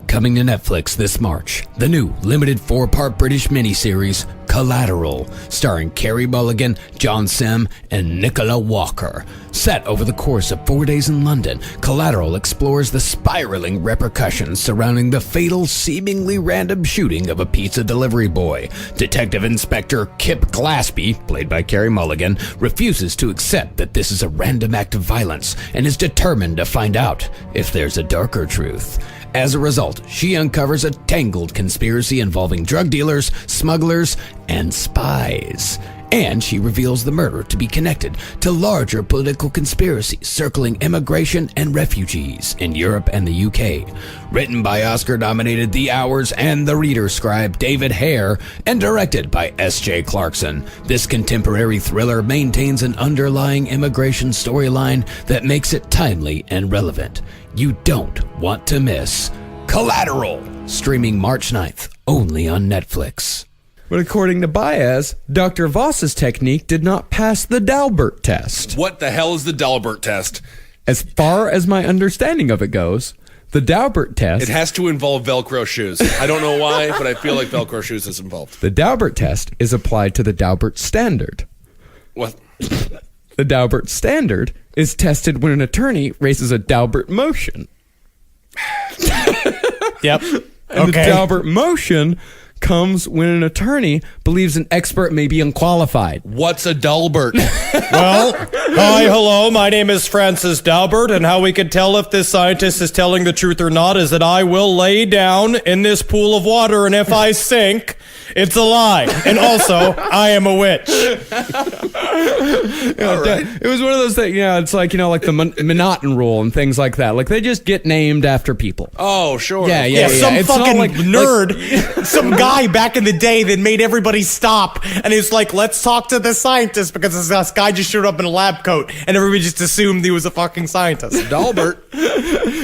Speaker 5: Coming to Netflix this March, the new limited 4-part British miniseries, Collateral, starring Carey Mulligan, John Sim, and Nicola Walker. Set over the course of 4 days in London, Collateral explores the spiraling repercussions surrounding the fatal, seemingly random shooting of a pizza delivery boy. Detective Inspector Kip Glaspie, played by Carey Mulligan, refuses to accept that this is a random act of violence and is determined to find out if there's a darker truth. As a result, she uncovers a tangled conspiracy involving drug dealers, smugglers, and spies. And she reveals the murder to be connected to larger political conspiracies circling immigration and refugees in Europe and the UK. Written by Oscar-nominated The Hours and The Reader scribe David Hare, and directed by S.J. Clarkson, this contemporary thriller maintains an underlying immigration storyline that makes it timely and relevant. You don't want to miss Collateral, streaming March 9th, only on Netflix. But according to Baez, Dr. Voss's technique did not pass the Dalbert test.
Speaker 4: what the hell is the Dalbert test?
Speaker 5: As far as my understanding of it goes, the Dalbert test...
Speaker 4: It has to involve Velcro shoes. I don't know why, but I feel like Velcro shoes is involved.
Speaker 5: The Dalbert test is applied to the Dalbert standard.
Speaker 4: What?
Speaker 5: The Dalbert standard is tested when an attorney raises a Dalbert motion.
Speaker 3: Yep.
Speaker 5: And the Dalbert motion comes when an attorney believes an expert may be unqualified.
Speaker 4: What's a Dalbert?
Speaker 3: Well, hi, hello, my name is Francis Dalbert, and how we can tell if this scientist is telling the truth or not is that I will lay down in this pool of water, and if I sink, It's a lie. And also, I am a witch.
Speaker 5: It was one of those things, it's like, like the Monotone rule and things like that. Like, they just get named after people.
Speaker 4: Oh, sure.
Speaker 3: Yeah, some
Speaker 5: It's not
Speaker 3: fucking
Speaker 5: like-
Speaker 3: nerd, some guy back in the day that made everybody stop, and he's like, let's talk to the scientist, because this guy just showed up in a lab coat, and everybody just assumed he was a fucking scientist.
Speaker 4: Dalbert.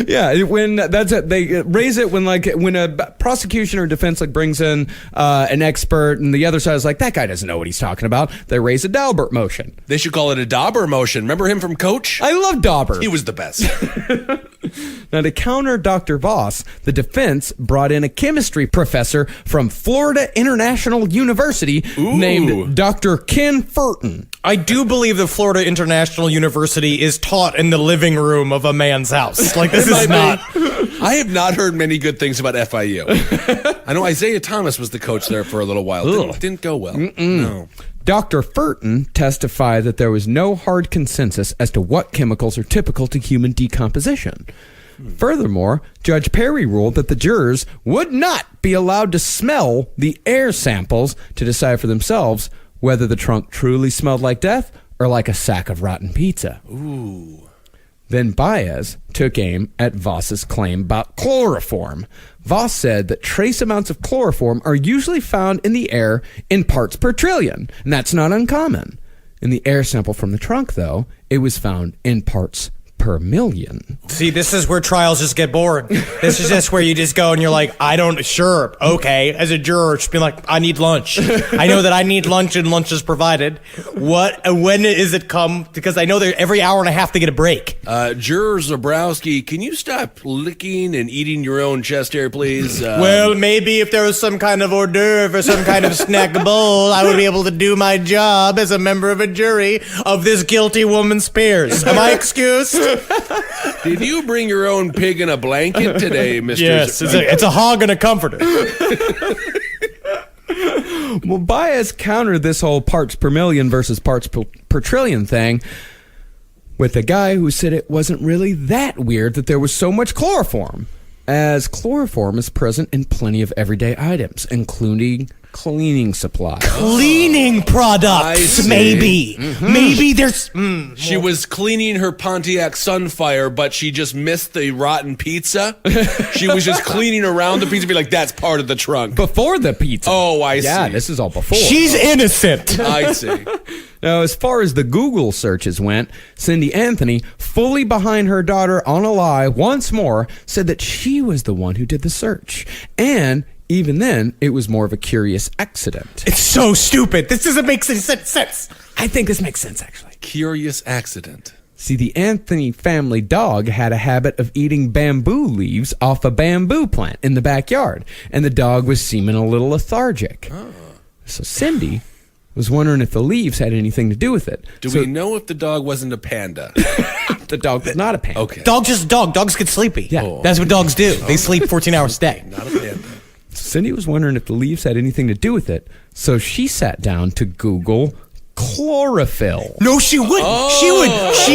Speaker 5: Yeah, when that's it, they raise it when a prosecution or defense brings in an expert, and the other side is like, that guy doesn't know what he's talking about. They raise a Dalbert motion.
Speaker 4: They should call it a Dauber motion. Remember him from Coach?
Speaker 5: I love Dauber.
Speaker 4: He was the best.
Speaker 5: Now, to counter Dr. Voss, the defense brought in a chemistry professor from Florida International University named Dr. Ken Furton.
Speaker 3: I do believe that Florida International University is taught in the living room of a man's house. Like, this is not...
Speaker 4: I have not heard many good things about FIU. I know Isaiah Thomas was the coach there for a little while. Didn't go well. No.
Speaker 5: Dr. Furton testified that there was no hard consensus as to what chemicals are typical to human decomposition. Furthermore, Judge Perry ruled that the jurors would not be allowed to smell the air samples to decide for themselves whether the trunk truly smelled like death or like a sack of rotten pizza. Then Baez took aim at Voss's claim about chloroform. Voss said that trace amounts of chloroform are usually found in the air in parts per trillion, and that's not uncommon. In the air sample from the trunk, though, it was found in parts per million.
Speaker 3: See, this is where trials just get boring. This is just where you just go and you're like, okay. As a juror, just be like, I need lunch. I know that I need lunch and lunch is provided. When is it come? Because I know that every hour and a half they get a break.
Speaker 4: Juror Zabrowski, can you stop licking and eating your own chest hair, please?
Speaker 3: Well, maybe if there was some kind of hors d'oeuvre or some kind of snack bowl, I would be able to do my job as a member of a jury of this guilty woman's peers. Am I excused?
Speaker 4: Did you bring your own pig in a blanket today, Mr.
Speaker 3: Yes, it's a hog and a comforter.
Speaker 5: Well, Baez countered this whole parts per million versus parts per trillion thing with a guy who said it wasn't really that weird that there was so much chloroform, as chloroform is present in plenty of everyday items, including cleaning supplies.
Speaker 3: Cleaning
Speaker 4: I
Speaker 3: products,
Speaker 4: see.
Speaker 3: maybe. Maybe there's...
Speaker 4: She was cleaning her Pontiac Sunfire, but she just missed the rotten pizza. She was just cleaning around the pizza, be like, that's part of the trunk.
Speaker 5: Before the pizza.
Speaker 4: Oh, I see.
Speaker 5: Yeah, this is all before.
Speaker 3: She's innocent.
Speaker 4: I see.
Speaker 5: Now, as far as the Google searches went, Cindy Anthony, fully behind her daughter on a lie once more, said that she was the one who did the search. And even then, it was more of a curious accident.
Speaker 3: It's so stupid. This doesn't make any sense.
Speaker 5: I think this makes sense, actually.
Speaker 4: Curious accident.
Speaker 5: See, the Anthony family dog had a habit of eating bamboo leaves off a bamboo plant in the backyard, and the dog was seeming a little lethargic. So Cindy was wondering if the leaves had anything to do with it.
Speaker 4: Do we know if the dog wasn't a panda?
Speaker 5: The dog was not a panda.
Speaker 4: Okay.
Speaker 3: Dogs get sleepy.
Speaker 5: Yeah.
Speaker 3: That's what dogs do. They sleep 14 hours a day.
Speaker 4: Not a panda.
Speaker 5: Cindy was wondering if the leaves had anything to do with it, so she sat down to Google chlorophyll.
Speaker 3: No, she wouldn't. She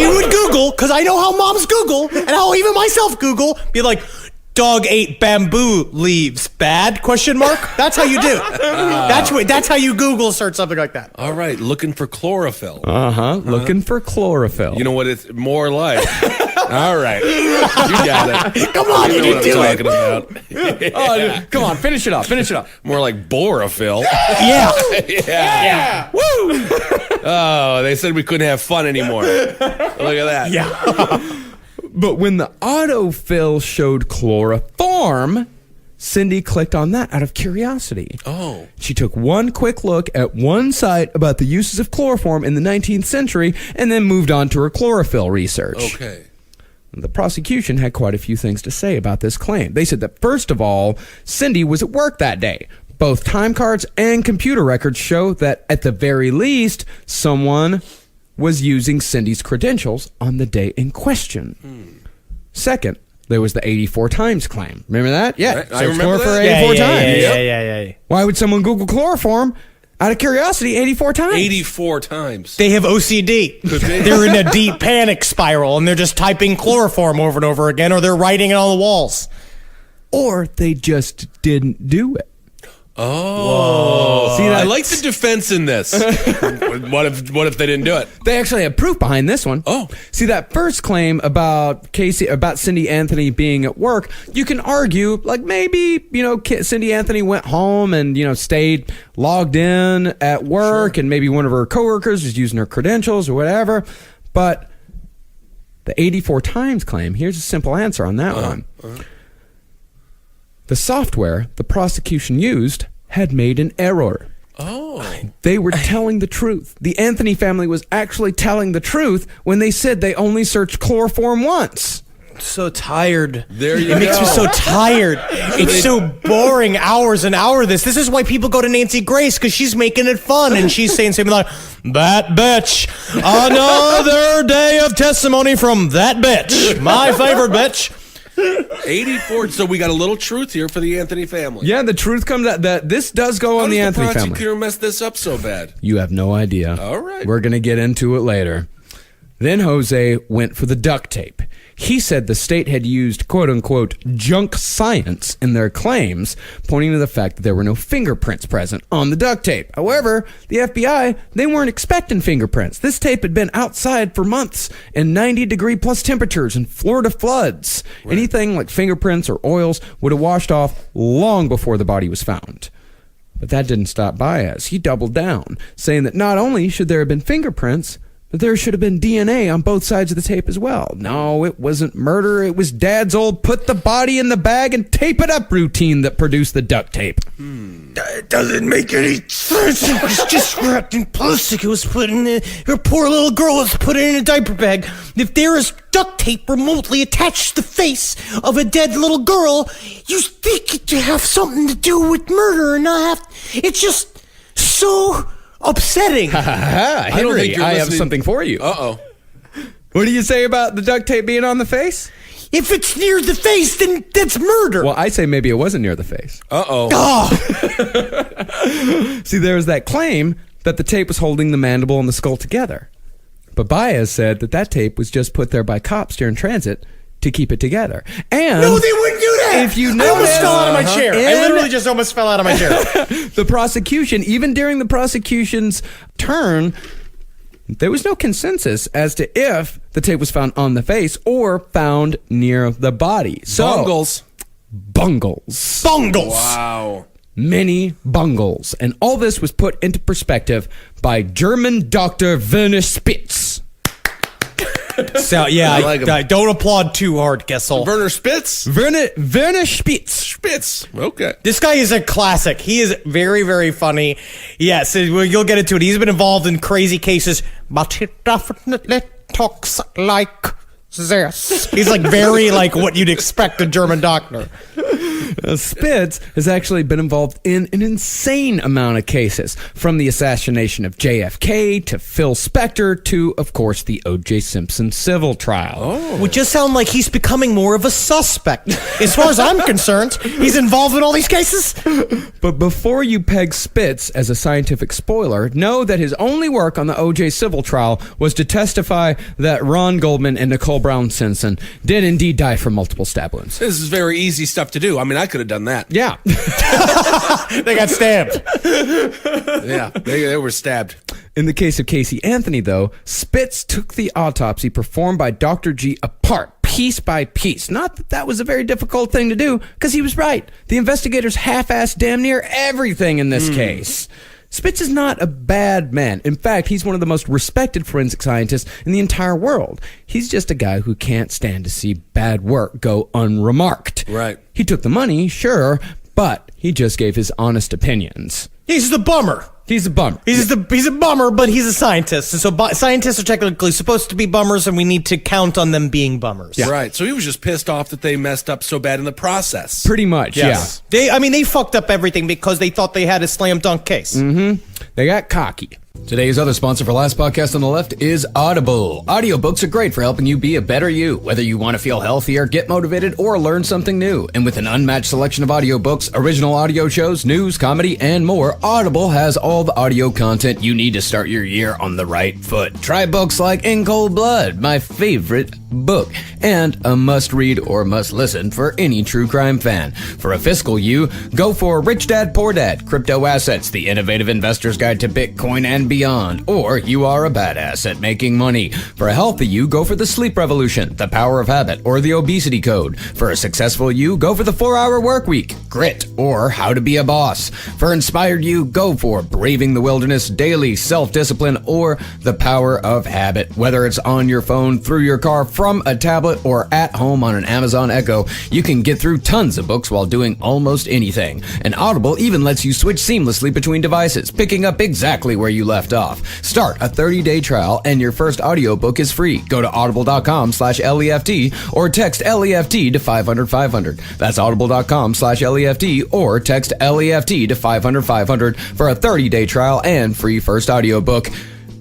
Speaker 3: would Google, because I know how moms Google, and I'll even myself Google, be like, dog ate bamboo leaves. Bad? Question mark? That's how you do. That's how you Google search something like that.
Speaker 4: All right, looking for chlorophyll.
Speaker 5: Looking for chlorophyll.
Speaker 4: You know what it's more like? All right. You got it.
Speaker 3: Come on,
Speaker 4: You know
Speaker 3: you
Speaker 4: what
Speaker 3: do
Speaker 4: I'm
Speaker 3: it.
Speaker 4: talking about.
Speaker 5: Come on, finish it up.
Speaker 4: More like borophyll.
Speaker 3: Yeah.
Speaker 4: Yeah. Woo! Oh, they said we couldn't have fun anymore. Look at that.
Speaker 3: Yeah.
Speaker 5: But when the autofill showed chloroform, Cindy clicked on that out of curiosity.
Speaker 4: Oh.
Speaker 5: She took one quick look at one site about the uses of chloroform in the 19th century and then moved on to her chlorophyll research.
Speaker 4: Okay.
Speaker 5: The prosecution had quite a few things to say about this claim. They said that, first of all, Cindy was at work that day. Both time cards and computer records show that, at the very least, someone was using Cindy's credentials on the day in question. Second, there was the 84 times claim. Remember that? Yeah.
Speaker 4: Right, I
Speaker 5: Search
Speaker 4: remember
Speaker 5: for
Speaker 4: that.
Speaker 5: 84 times.
Speaker 3: Yeah.
Speaker 5: Why would someone Google chloroform out of curiosity 84 times?
Speaker 4: 84 times.
Speaker 3: They have OCD. They're in a deep panic spiral, and they're just typing chloroform over and over again, or they're writing it on the walls.
Speaker 5: Or they just didn't do it.
Speaker 4: Oh,
Speaker 5: See,
Speaker 4: I
Speaker 5: that-
Speaker 4: like the defense in this. What if they didn't do it?
Speaker 5: They actually have proof behind this one.
Speaker 4: Oh.
Speaker 5: See, that first claim about Cindy Anthony being at work, you can argue, like, maybe, Cindy Anthony went home and, stayed logged in at work, and maybe one of her coworkers was using her credentials or whatever. But the 84 times claim, here's a simple answer on that one. The software the prosecution used had made an error.
Speaker 4: Oh.
Speaker 5: They were telling the truth. The Anthony family was actually telling the truth when they said they only searched chloroform once.
Speaker 3: So tired.
Speaker 4: There you
Speaker 3: It makes me
Speaker 4: go.
Speaker 3: so tired. It's so boring. Hours and hours of this. This is why people go to Nancy Grace, because she's making it fun, and she's saying something like, "That bitch. Another day of testimony from that bitch. My favorite bitch."
Speaker 4: 84. So we got a little truth here for the Anthony family.
Speaker 5: Yeah, the truth comes out that this does go
Speaker 4: How
Speaker 5: on
Speaker 4: does
Speaker 5: the Anthony family.
Speaker 4: prosecutor mess this up so bad?
Speaker 5: You have no idea.
Speaker 4: All right.
Speaker 5: We're going to get into it later. Then Jose went for the duct tape. He said the state had used quote-unquote junk science in their claims, pointing to the fact that there were no fingerprints present on the duct tape. However, the FBI, they weren't expecting fingerprints. This tape had been outside for months in 90-degree plus temperatures and Florida floods. Right. Anything like fingerprints or oils would have washed off long before the body was found. But that didn't stop Baez. He doubled down, saying that not only should there have been fingerprints, but there should have been DNA on both sides of the tape as well. No, it wasn't murder. It was Dad's old put the body in the bag and tape it up routine that produced the duct tape.
Speaker 3: It doesn't make any sense. It was just wrapped in plastic. It was put in her poor little girl was put in a diaper bag. If there is duct tape remotely attached to the face of a dead little girl, you think it to have something to do with murder and not have. It's just so upsetting.
Speaker 5: Henry,
Speaker 4: think you're
Speaker 5: I have
Speaker 4: listening-
Speaker 5: something for you.
Speaker 4: Uh-oh.
Speaker 5: What do you say about the duct tape being on the face?
Speaker 3: If it's near the face, then that's murder.
Speaker 5: Well, I say maybe it wasn't near the face.
Speaker 4: Uh-oh.
Speaker 5: See, there was that claim that the tape was holding the mandible and the skull together. But Baez said that tape was just put there by cops during transit to keep it together. And
Speaker 3: No, they wouldn't do that.
Speaker 5: If you
Speaker 3: I almost
Speaker 5: notice-
Speaker 3: fell out of my chair. I
Speaker 5: And-
Speaker 3: literally just almost fell out of my chair.
Speaker 5: the prosecution, even during the prosecution's turn, there was no consensus as to if the tape was found on the face or found near the body. So, Bungles.
Speaker 4: Wow.
Speaker 5: Many bungles. And all this was put into perspective by German Dr. Werner Spitz.
Speaker 3: So yeah,
Speaker 4: I like 'em.
Speaker 3: I don't applaud too hard, Gessel.
Speaker 4: Werner Spitz?
Speaker 5: Werner Spitz.
Speaker 4: Spitz. Okay.
Speaker 3: This guy is a classic. He is very, very funny. Yes, you'll get into it. He's been involved in crazy cases, but he definitely talks like this. He's like very like what you'd expect a German doctor.
Speaker 5: Spitz has actually been involved in an insane amount of cases, from the assassination of JFK to Phil Spector to, of course, the O.J. Simpson civil trial.
Speaker 3: Would just sound like he's becoming more of a suspect. As far as I'm concerned, he's involved in all these cases.
Speaker 5: But before you peg Spitz as a scientific spoiler, know that his only work on the O.J. civil trial was to testify that Ron Goldman and Nicole Brown Simpson did indeed die from multiple stab wounds.
Speaker 4: This is very easy stuff to do. I mean, I could have done that.
Speaker 5: Yeah.
Speaker 3: They got stabbed.
Speaker 4: Yeah, they were stabbed.
Speaker 5: In the case of Casey Anthony, though, Spitz took the autopsy performed by Dr. G apart, piece by piece. Not that that was a very difficult thing to do, because he was right. The investigators half-assed damn near everything in this case. Spitz is not a bad man. In fact, he's one of the most respected forensic scientists in the entire world. He's just a guy who can't stand to see bad work go unremarked.
Speaker 4: Right.
Speaker 5: He took the money, sure, but he just gave his honest opinions.
Speaker 3: He's the bummer.
Speaker 5: He's a bummer.
Speaker 3: He's a bummer, but he's a scientist. And so scientists are technically supposed to be bummers, and we need to count on them being bummers.
Speaker 4: Right. So he was just pissed off that they messed up so bad in the process.
Speaker 5: Pretty much,
Speaker 3: Yes. They fucked up everything because they thought they had a slam dunk case.
Speaker 5: yeah. They got cocky. Today's other sponsor for Last Podcast on the Left is Audible. Audiobooks are great for helping you be a better you, whether you want to feel healthier, get motivated, or learn something new. And with an unmatched selection of audiobooks, original audio shows, news, comedy, and more, Audible has all the audio content you need to start your year on the right foot. Try books like In Cold Blood, my favorite book, and a must-read or must-listen for any true crime fan. For a fiscal you, go for Rich Dad Poor Dad, Crypto Assets, the Innovative Investor's Guide to Bitcoin and Beyond, or You Are a Badass at Making Money. For a healthy you, go for The Sleep Revolution, The Power of Habit, or The Obesity Code. For a successful you, go for The 4-Hour Workweek, Grit, or How to Be a Boss. For inspired you, go for Braving the Wilderness, Daily Self-Discipline, or The Power of Habit. Whether it's on your phone, through your car, from a tablet, or at home on an Amazon Echo, you can get through tons of books while doing almost anything. And Audible even lets you switch seamlessly between devices, picking up exactly where you left off. Start a 30-day trial and your first audiobook is free. Go to audible.com/LEFT or text LEFT to 500-500. That's audible.com/LEFT or text LEFT to 500-500 for a 30-day trial and free first audiobook.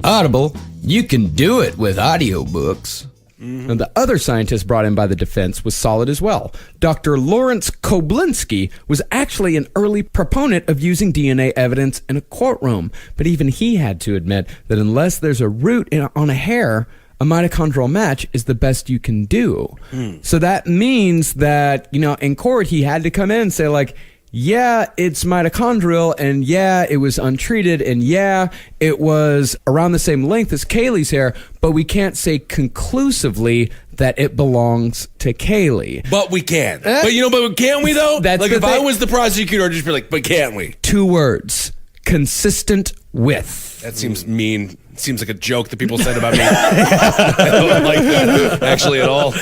Speaker 5: Audible, you can do it with audiobooks. And the other scientist brought in by the defense was solid as well. Dr. Lawrence Koblinski was actually an early proponent of using DNA evidence in a courtroom, but even he had to admit that unless there's a root on a hair, a mitochondrial match is the best you can do. So that means that, in court he had to come in and say, like, yeah, it's mitochondrial, and yeah, it was untreated, and yeah, it was around the same length as Kaylee's hair, but we can't say conclusively that it belongs to Kaylee.
Speaker 4: But we can. But can't we though?
Speaker 5: That's
Speaker 4: like
Speaker 5: the
Speaker 4: if I
Speaker 5: thing.
Speaker 4: was the prosecutor, I'd just be like, but can't we?
Speaker 5: 2 words. Consistent with.
Speaker 4: That seems mean. Seems like a joke that people said about me. I don't like that actually at all.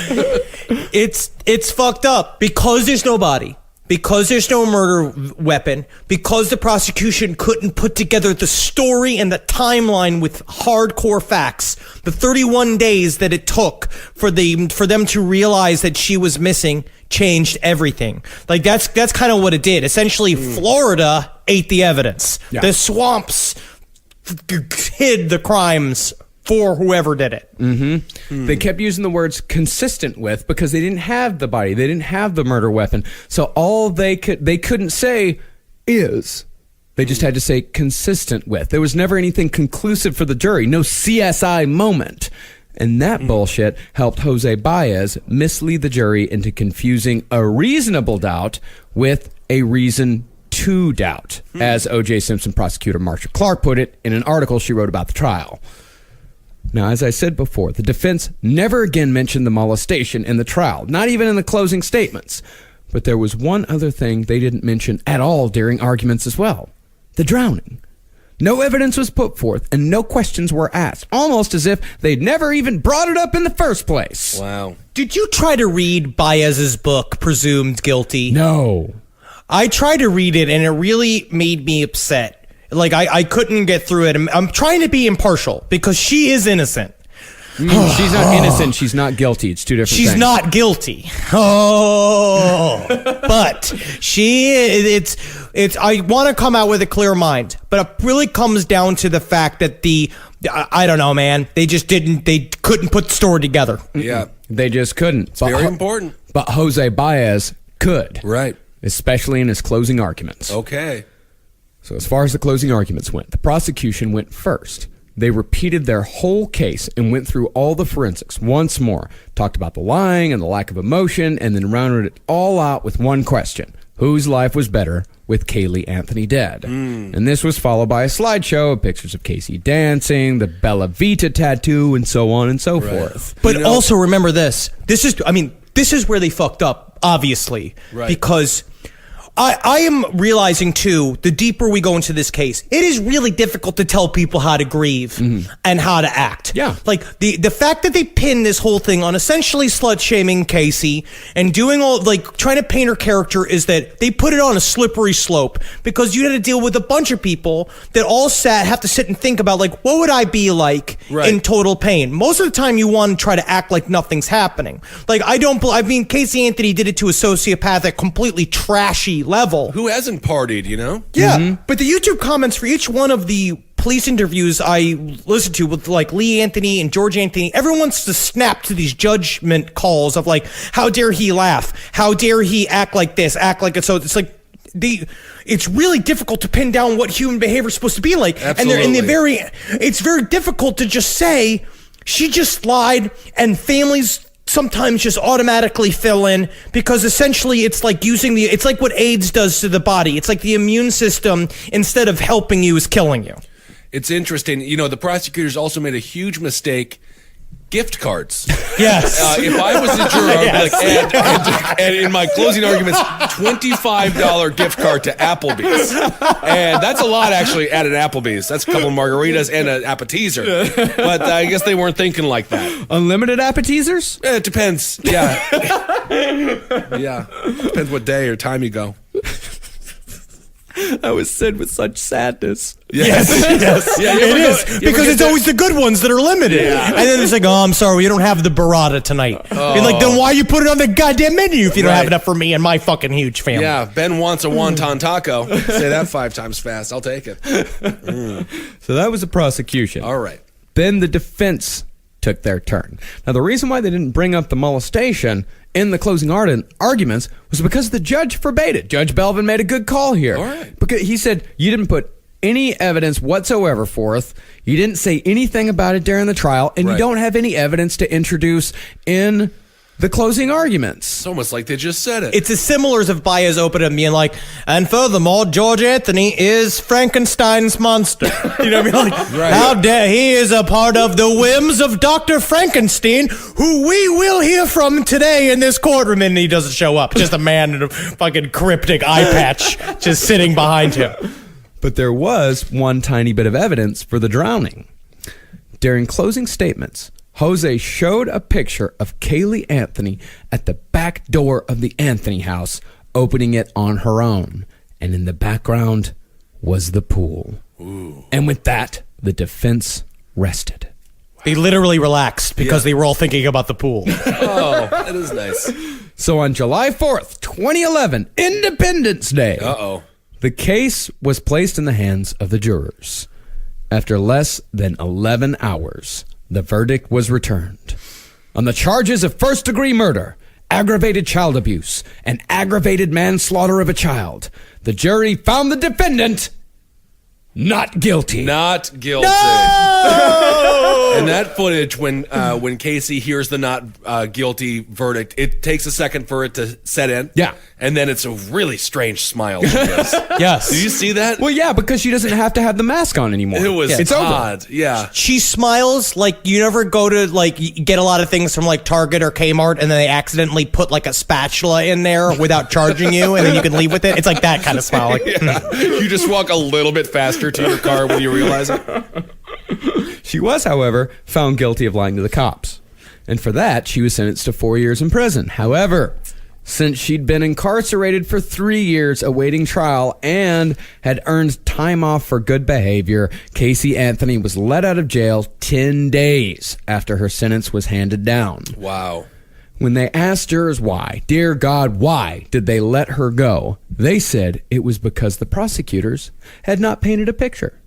Speaker 3: It's fucked up because there's no body. Because there's no murder weapon, because the prosecution couldn't put together the story and the timeline with hardcore facts, the 31 days that it took for them to realize that she was missing changed everything. Like that's kind of what it did. Essentially, Florida ate the evidence.
Speaker 5: Yeah.
Speaker 3: The swamps hid the crimes for whoever did it.
Speaker 5: They kept using the words consistent with because they didn't have the body. They didn't have the murder weapon. So all they couldn't say is. They just had to say consistent with. There was never anything conclusive for the jury. No CSI moment. And that bullshit helped Jose Baez mislead the jury into confusing a reasonable doubt with a reason to doubt, as O.J. Simpson prosecutor Marsha Clark put it in an article she wrote about the trial. Now, as I said before, the defense never again mentioned the molestation in the trial, not even in the closing statements. But there was one other thing they didn't mention at all during arguments as well. The drowning. No evidence was put forth and no questions were asked, almost as if they'd never even brought it up in the first place.
Speaker 4: Wow.
Speaker 3: Did you try to read Baez's book, Presumed Guilty?
Speaker 5: No.
Speaker 3: I tried to read it and it really made me upset. Like, I couldn't get through it. I'm trying to be impartial because she is innocent.
Speaker 5: She's not innocent. She's not guilty. It's 2 different things.
Speaker 3: She's not guilty. But it's I want to come out with a clear mind, but it really comes down to the fact that I don't know, man. They couldn't put the story together.
Speaker 4: Yeah.
Speaker 5: They just couldn't.
Speaker 4: It's very important.
Speaker 5: But Jose Baez could.
Speaker 4: Right.
Speaker 5: Especially in his closing arguments.
Speaker 4: Okay.
Speaker 5: So as far as the closing arguments went, the prosecution went first. They repeated their whole case and went through all the forensics once more, talked about the lying and the lack of emotion, and then rounded it all out with one question. Whose life was better with Caylee Anthony dead? And this was followed by a slideshow of pictures of Casey dancing, the Bella Vita tattoo, and so on and so forth.
Speaker 3: But also remember this. This is where they fucked up, obviously.
Speaker 4: Right.
Speaker 3: Because I am realizing, too, the deeper we go into this case, it is really difficult to tell people how to grieve and how to act.
Speaker 5: Yeah.
Speaker 3: Like, the fact that they pin this whole thing on essentially slut-shaming Casey and doing trying to paint her character is that they put it on a slippery slope because you had to deal with a bunch of people that all have to sit and think about, like, what would I be like in total pain? Most of the time, you want to try to act like nothing's happening. Like, Casey Anthony did it to a sociopathic, completely trashy level.
Speaker 4: Who hasn't partied,
Speaker 3: Yeah, but the YouTube comments for each one of the police interviews I listen to with like Lee Anthony and George Anthony, everyone wants to snap to these judgment calls of like, how dare he laugh? How dare he act like this, act like it? So it's like, it's really difficult to pin down what human behavior is supposed to be like.
Speaker 4: Absolutely.
Speaker 3: And it's very difficult to just say, she just lied, and families sometimes just automatically fill in, because essentially it's like it's like what AIDS does to the body. It's like the immune system, instead of helping you, is killing you.
Speaker 4: It's interesting. The prosecutors also made a huge mistake. Gift cards.
Speaker 3: Yes.
Speaker 4: If I was a juror, I'd be like, and in my closing arguments, $25 gift card to Applebee's. And that's a lot, actually, at an Applebee's. That's a couple of margaritas and an appetizer. But I guess they weren't thinking like that.
Speaker 5: Unlimited appetizers?
Speaker 4: It depends. Yeah. Yeah. Depends what day or time you go.
Speaker 5: That was said with such sadness.
Speaker 3: Yes.
Speaker 4: Yeah,
Speaker 3: It is, because it's always the good ones that are limited. And then it's like, oh, I'm sorry, we don't have the burrata tonight. You're like, then why you put it on the goddamn menu if you don't have enough for me and my fucking huge family?
Speaker 4: Yeah, Ben wants a wonton taco. Say that 5 times fast. I'll take it.
Speaker 5: So that was the prosecution.
Speaker 4: All right.
Speaker 5: Then the defense took their turn. Now, the reason why they didn't bring up the molestation in the closing arguments was because the judge forbade it. Judge Belvin made a good call here.
Speaker 4: All right.
Speaker 5: Because he said, you didn't put any evidence whatsoever forth. You didn't say anything about it during the trial, and you
Speaker 4: Right.
Speaker 5: don't have any evidence to introduce in the closing arguments.
Speaker 4: It's almost like they just said it.
Speaker 3: It's as similar as if Baez opened and being like, and furthermore, George Anthony is Frankenstein's monster. You know what I mean? Like, how dare he is a part of the whims of Dr. Frankenstein, who we will hear from today in this courtroom. And he doesn't show up. Just a man in a fucking cryptic eye patch just sitting behind him.
Speaker 5: But there was one tiny bit of evidence for the drowning. During closing statements, Jose showed a picture of Kaylee Anthony at the back door of the Anthony house, opening it on her own. And in the background was the pool. Ooh. And with that, the defense rested.
Speaker 3: They literally relaxed because they were all thinking about the pool.
Speaker 4: Oh, that is nice.
Speaker 5: So on July 4th, 2011, Independence Day,
Speaker 4: Uh-oh.
Speaker 5: the case was placed in the hands of the jurors. After less than 11 hours, the verdict was returned. On the charges of first-degree murder, aggravated child abuse, and aggravated manslaughter of a child, the jury found the defendant not guilty.
Speaker 4: Not guilty. And that footage, when Casey hears the not guilty verdict, it takes a second for it to set in.
Speaker 5: Yeah.
Speaker 4: And then it's a really strange smile. She does.
Speaker 3: Yes.
Speaker 4: Did you see that?
Speaker 5: Well, yeah, because she doesn't have to have the mask on anymore.
Speaker 4: It was
Speaker 5: it's over.
Speaker 4: odd. Yeah.
Speaker 3: She smiles like you never go to like get a lot of things from like Target or Kmart and then they accidentally put like a spatula in there without charging you and then you can leave with it. It's like that kind of smile. Like,
Speaker 4: You just walk a little bit faster to your car when you realize it.
Speaker 5: She was, however, found guilty of lying to the cops. And for that, she was sentenced to 4 years in prison. However, since she'd been incarcerated for 3 years awaiting trial and had earned time off for good behavior, Casey Anthony was let out of jail 10 days after her sentence was handed down.
Speaker 4: Wow.
Speaker 5: When they asked jurors why, dear God, why did they let her go? They said it was because the prosecutors had not painted a picture.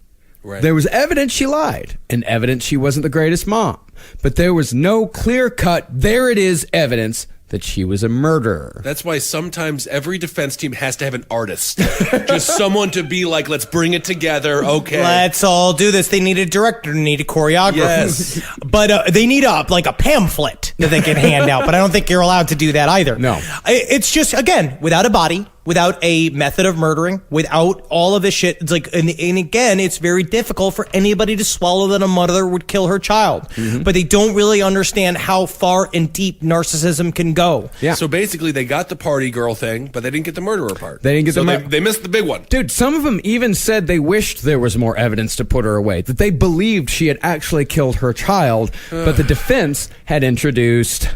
Speaker 4: Right.
Speaker 5: There was evidence she lied and evidence she wasn't the greatest mom, but there was no clear-cut, there it is evidence that she was a murderer.
Speaker 4: That's why sometimes every defense team has to have an artist. Just someone to be like, let's bring it together. Okay.
Speaker 3: let's all do this. They need a director, they need a choreographer.
Speaker 4: Yes.
Speaker 3: But they need a pamphlet that they can hand out. But I don't think you're allowed to do that either.
Speaker 5: No.
Speaker 3: It's just, again, without a body, without a method of murdering, without all of this shit. It's like, and again, it's very difficult for anybody to swallow that a mother would kill her child.
Speaker 5: Mm-hmm.
Speaker 3: But they don't really understand how far and deep narcissism can go.
Speaker 5: Yeah.
Speaker 4: So basically, they got the party girl thing, but they didn't get the murderer part.
Speaker 5: They didn't get
Speaker 4: so
Speaker 5: the
Speaker 4: they missed the big one.
Speaker 5: Dude, some of them even said they wished there was more evidence to put her away, that they believed she had actually killed her child, but the defense had introduced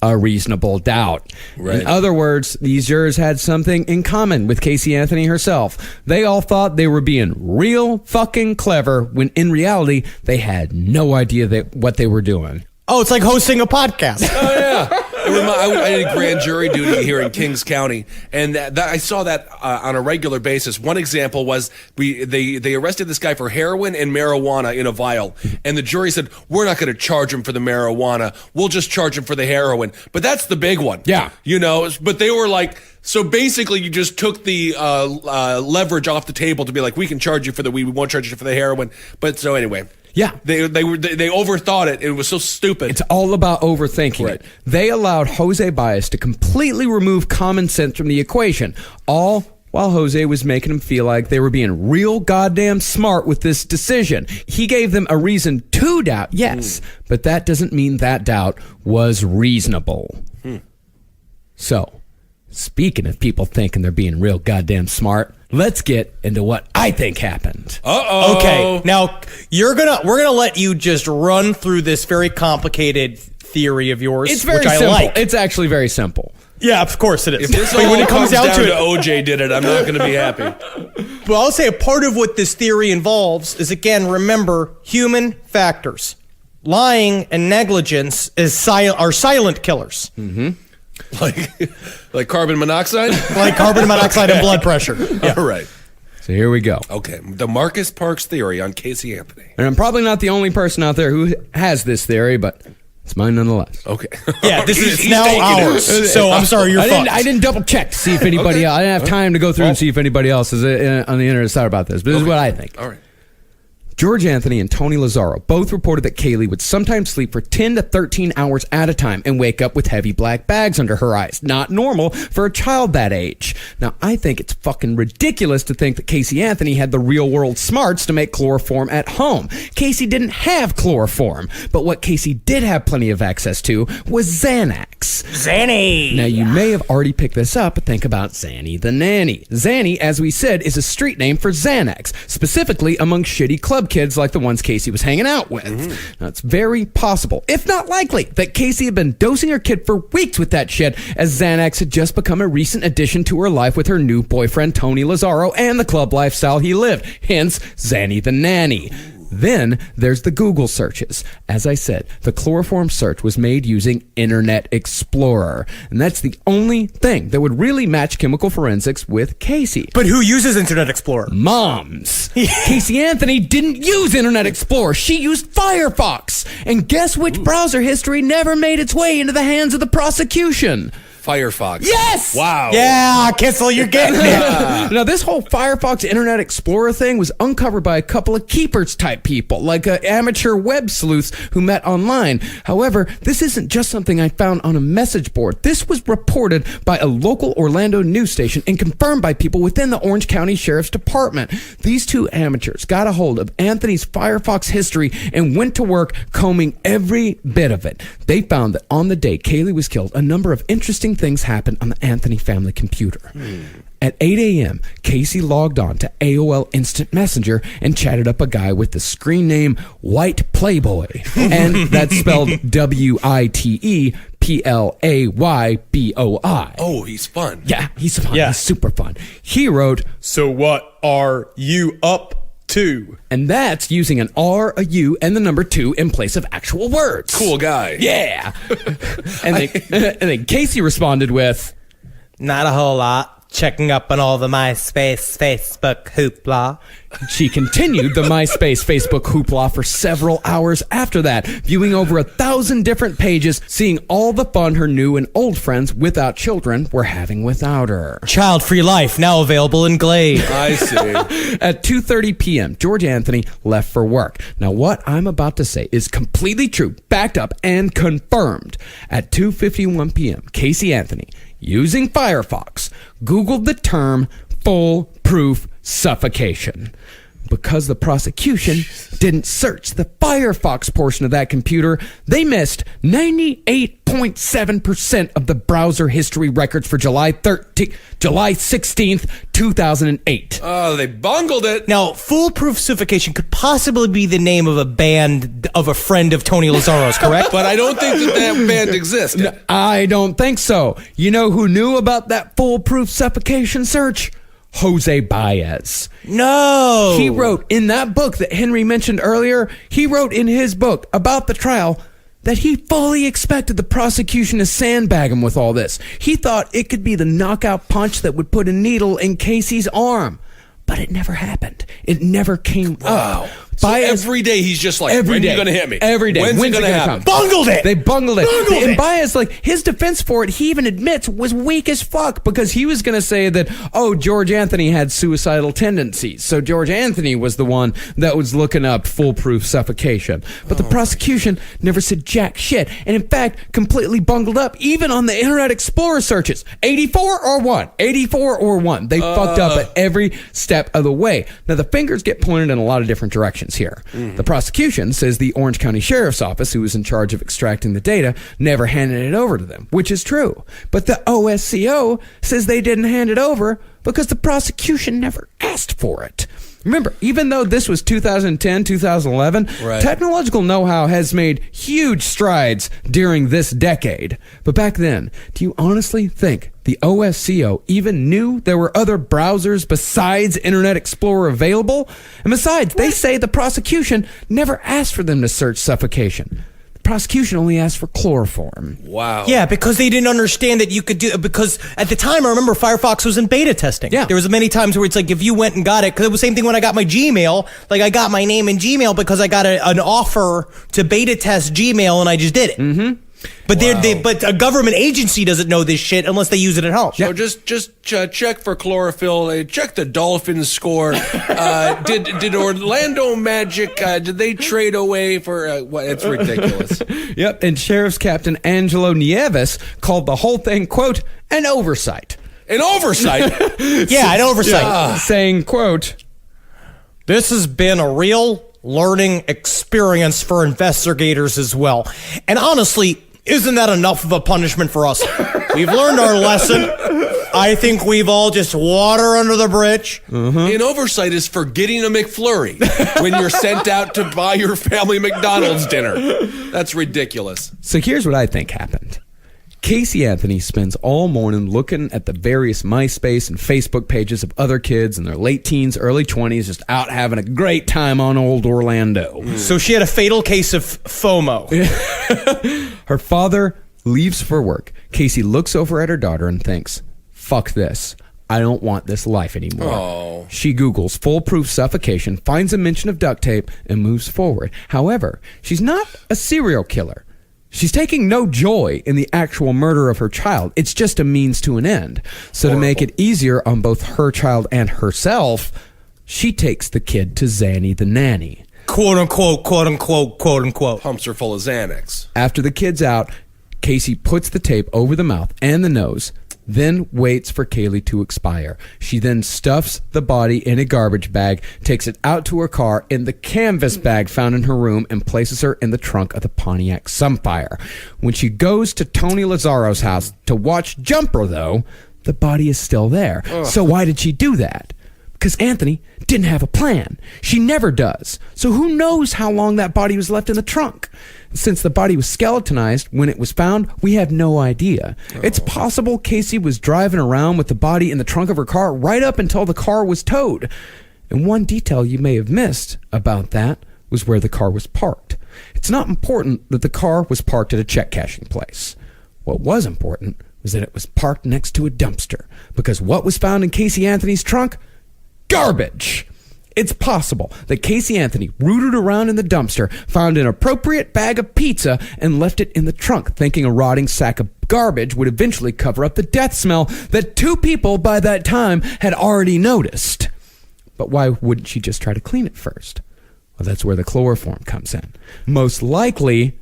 Speaker 5: a reasonable doubt.
Speaker 4: Right.
Speaker 5: In other words, these jurors had something in common with Casey Anthony herself. They all thought they were being real fucking clever when in reality, they had no idea what they were doing.
Speaker 3: Oh, it's like hosting a podcast.
Speaker 4: Oh, yeah. I did grand jury duty here in Kings County, and I saw that on a regular basis. One example was they arrested this guy for heroin and marijuana in a vial, and the jury said, we're not going to charge him for the marijuana. We'll just charge him for the heroin. But that's the big one.
Speaker 5: Yeah.
Speaker 4: But they were like, so basically you just took the leverage off the table to be like, we can charge you for the weed, we won't charge you for the heroin. But so anyway.
Speaker 5: Yeah.
Speaker 4: They overthought it. It was so stupid.
Speaker 5: It's all about overthinking
Speaker 4: Right.
Speaker 5: it. They allowed Jose Baez to completely remove common sense from the equation, all while Jose was making them feel like they were being real goddamn smart with this decision. He gave them a reason to doubt, yes, but that doesn't mean that doubt was reasonable. So, speaking of people thinking they're being real goddamn smart, let's get into what I think happened.
Speaker 4: Uh-oh.
Speaker 3: Okay, now we're gonna let you just run through this very complicated theory of yours,
Speaker 5: It's very
Speaker 3: which I
Speaker 5: simple.
Speaker 3: like.
Speaker 5: It's actually very simple.
Speaker 3: Yeah, of course it is.
Speaker 4: If this
Speaker 3: But
Speaker 4: all
Speaker 3: when it comes down to it,
Speaker 4: OJ did it, I'm not going to be happy.
Speaker 3: well, I'll say a part of what this theory involves is, again, remember human factors. Lying and negligence are silent killers,
Speaker 4: Like carbon monoxide?
Speaker 3: like carbon monoxide and blood pressure. Yeah.
Speaker 4: All right.
Speaker 5: So here we go.
Speaker 4: Okay. The Marcus Parks theory on Casey Anthony.
Speaker 5: And I'm probably not the only person out there who has this theory, but it's mine nonetheless.
Speaker 4: Okay.
Speaker 3: Yeah, this is
Speaker 4: He's
Speaker 3: now
Speaker 4: taking it.
Speaker 3: ours. So I'm sorry, you're fucked.
Speaker 5: I didn't double check to see if anybody else, I didn't have time to go through and see if anybody else is on the internet thought about this, but this is what I think.
Speaker 4: All right.
Speaker 5: George Anthony and Tony Lazzaro both reported that Kaylee would sometimes sleep for 10 to 13 hours at a time and wake up with heavy black bags under her eyes. Not normal for a child that age. Now, I think it's fucking ridiculous to think that Casey Anthony had the real world smarts to make chloroform at home. Casey didn't have chloroform, but what Casey did have plenty of access to was Xanax.
Speaker 3: Zanny.
Speaker 5: Now, you may have already picked this up, but think about Zanny the Nanny. Zanny, as we said, is a street name for Xanax, specifically among shitty club kids like the ones Casey was hanging out with. Now, it's very possible, if not likely, that Casey had been dosing her kid for weeks with that shit, as Xanax had just become a recent addition to her life with her new boyfriend, Tony Lazzaro, and the club lifestyle he lived, hence Zanny the Nanny. Then there's the Google searches. As I said, the chloroform search was made using Internet Explorer. And that's the only thing that would really match chemical forensics with Casey.
Speaker 3: But who uses Internet Explorer?
Speaker 5: Moms. Casey Anthony didn't use Internet Explorer. She used Firefox. And guess which browser history never made its way into the hands of the prosecution?
Speaker 4: Firefox.
Speaker 5: Yes!
Speaker 4: Wow.
Speaker 3: Yeah, Kissel, you're getting it.
Speaker 5: Now, this whole Firefox Internet Explorer thing was uncovered by a couple of keepers type people, like amateur web sleuths who met online. However, this isn't just something I found on a message board. This was reported by a local Orlando news station and confirmed by people within the Orange County Sheriff's Department. These two amateurs got a hold of Anthony's Firefox history and went to work combing every bit of it. They found that on the day Kaylee was killed, a number of interesting things happened on the Anthony family computer. At 8 a.m., Casey logged on to AOL Instant Messenger and chatted up a guy with the screen name White Playboy. And that's spelled WITEPLAYBOI.
Speaker 4: Oh, he's fun.
Speaker 5: Yeah, he's fun.
Speaker 3: Yeah.
Speaker 5: He's super fun. He wrote,
Speaker 3: So what are you up to?
Speaker 5: and that's using an R, a U, and the number 2 in place of actual words.
Speaker 4: Cool guy.
Speaker 5: Yeah. and then Casey responded with,
Speaker 3: Not a whole lot. Checking up on all the MySpace, Facebook hoopla.
Speaker 5: She continued the MySpace Facebook hoopla for several hours after that, viewing over 1,000 different pages, seeing all the fun her new and old friends without children were having without her.
Speaker 3: Child-free life, now available in Glade.
Speaker 4: I see.
Speaker 5: At 2:30 p.m., George Anthony left for work. Now, what I'm about to say is completely true, backed up, and confirmed. At 2:51 p.m., Casey Anthony, using Firefox, Googled the term foolproof suffocation. Because the prosecution didn't search the Firefox portion of that computer, they missed 98.7% of the browser history records for July 16th, 2008.
Speaker 4: Oh, they bungled it.
Speaker 3: Now, foolproof suffocation could possibly be the name of a band of a friend of Tony Lazzaro's, correct?
Speaker 4: But I don't think that band existed.
Speaker 5: I don't think so. You know who knew about that foolproof suffocation search? Jose Baez.
Speaker 3: No.
Speaker 5: He wrote in that book that Henry mentioned earlier, he wrote in his book about the trial that he fully expected the prosecution to sandbag him with all this. He thought it could be the knockout punch that would put a needle in Casey's arm. But it never happened. It never came up.
Speaker 4: So every day he's just like, when are you going to hit me?
Speaker 5: Every day.
Speaker 4: When's it going to happen?
Speaker 3: Bungled it.
Speaker 5: They bungled it.
Speaker 3: Bungled
Speaker 5: And
Speaker 3: it.
Speaker 5: Baez, like, his defense for it, he even admits, was weak as fuck because he was going to say that, oh, George Anthony had suicidal tendencies. So George Anthony was the one that was looking up foolproof suffocation. But the prosecution never said jack shit. And in fact, completely bungled up, even on the Internet Explorer searches. 84 or 1. 84 or 1. They fucked up at every step of the way. Now, the fingers get pointed in a lot of different directions here. The prosecution says the Orange County Sheriff's Office, who was in charge of extracting the data, never handed it over to them, which is true. But the OSCO says they didn't hand it over because the prosecution never asked for it. Remember, even though this was 2010, 2011,
Speaker 4: Right.
Speaker 5: technological know-how has made huge strides during this decade. But back then, do you honestly think the OSCO even knew there were other browsers besides Internet Explorer available? And besides, they say the prosecution never asked for them to search suffocation. The prosecution only asked for chloroform.
Speaker 4: Wow.
Speaker 3: Yeah, because they didn't understand that you could do, because at the time, I remember Firefox was in beta testing.
Speaker 5: Yeah.
Speaker 3: There was many times where it's like, if you went and got it, because it was the same thing when I got my Gmail, like I got my name in Gmail because I got an offer to beta test Gmail and I just did it. Mm-hmm. But but a government agency doesn't know this shit unless they use it at home.
Speaker 4: So just check for chlorophyll. Check the Dolphins score. Did Orlando Magic? Did they trade away for? What? It's ridiculous.
Speaker 5: Yep, and Sheriff's Captain Angelo Nieves called the whole thing, quote, an oversight.
Speaker 4: An oversight.
Speaker 3: Yeah, an oversight.
Speaker 5: Saying, quote,
Speaker 3: This has been a real learning experience for investigators as well. And honestly, isn't that enough of a punishment for us? We've learned our lesson. I think we've all just water under the bridge.
Speaker 4: An oversight is forgetting a McFlurry when you're sent out to buy your family McDonald's dinner. That's ridiculous.
Speaker 5: So here's what I think happened. Casey Anthony spends all morning looking at the various MySpace and Facebook pages of other kids in their late teens, early 20s, just out having a great time on old Orlando.
Speaker 3: So she had a fatal case of FOMO.
Speaker 5: Her father leaves for work. Casey looks over at her daughter and thinks, fuck this. I don't want this life anymore.
Speaker 4: Oh.
Speaker 5: She Googles foolproof suffocation, finds a mention of duct tape, and moves forward. However, she's not a serial killer. She's taking no joy in the actual murder of her child. It's just a means to an end. So to make it easier on both her child and herself, she takes the kid to Zanny the nanny.
Speaker 3: Quote unquote, quote unquote, quote unquote.
Speaker 4: Pumps are full of Xanax.
Speaker 5: After the kid's out, Casey puts the tape over the mouth and the nose, then waits for Kaylee to expire. She then stuffs the body in a garbage bag, takes it out to her car in the canvas bag found in her room, and places her in the trunk of the Pontiac Sunfire. When she goes to Tony Lazzaro's house to watch Jumper, though, the body is still there. So why did she do that? Because Anthony didn't have a plan. She never does. So who knows how long that body was left in the trunk? Since the body was skeletonized when it was found, we have no idea. It's possible Casey was driving around with the body in the trunk of her car right up until the car was towed. And one detail you may have missed about that was where the car was parked. It's not important that the car was parked at a check cashing place. What was important was that it was parked next to a dumpster, because what was found in Casey Anthony's trunk? Garbage. It's possible that Casey Anthony rooted around in the dumpster, found an appropriate bag of pizza, and left it in the trunk, thinking a rotting sack of garbage would eventually cover up the death smell that two people by that time had already noticed. But why wouldn't she just try to clean it first? Well, that's where the chloroform comes in. Most likely,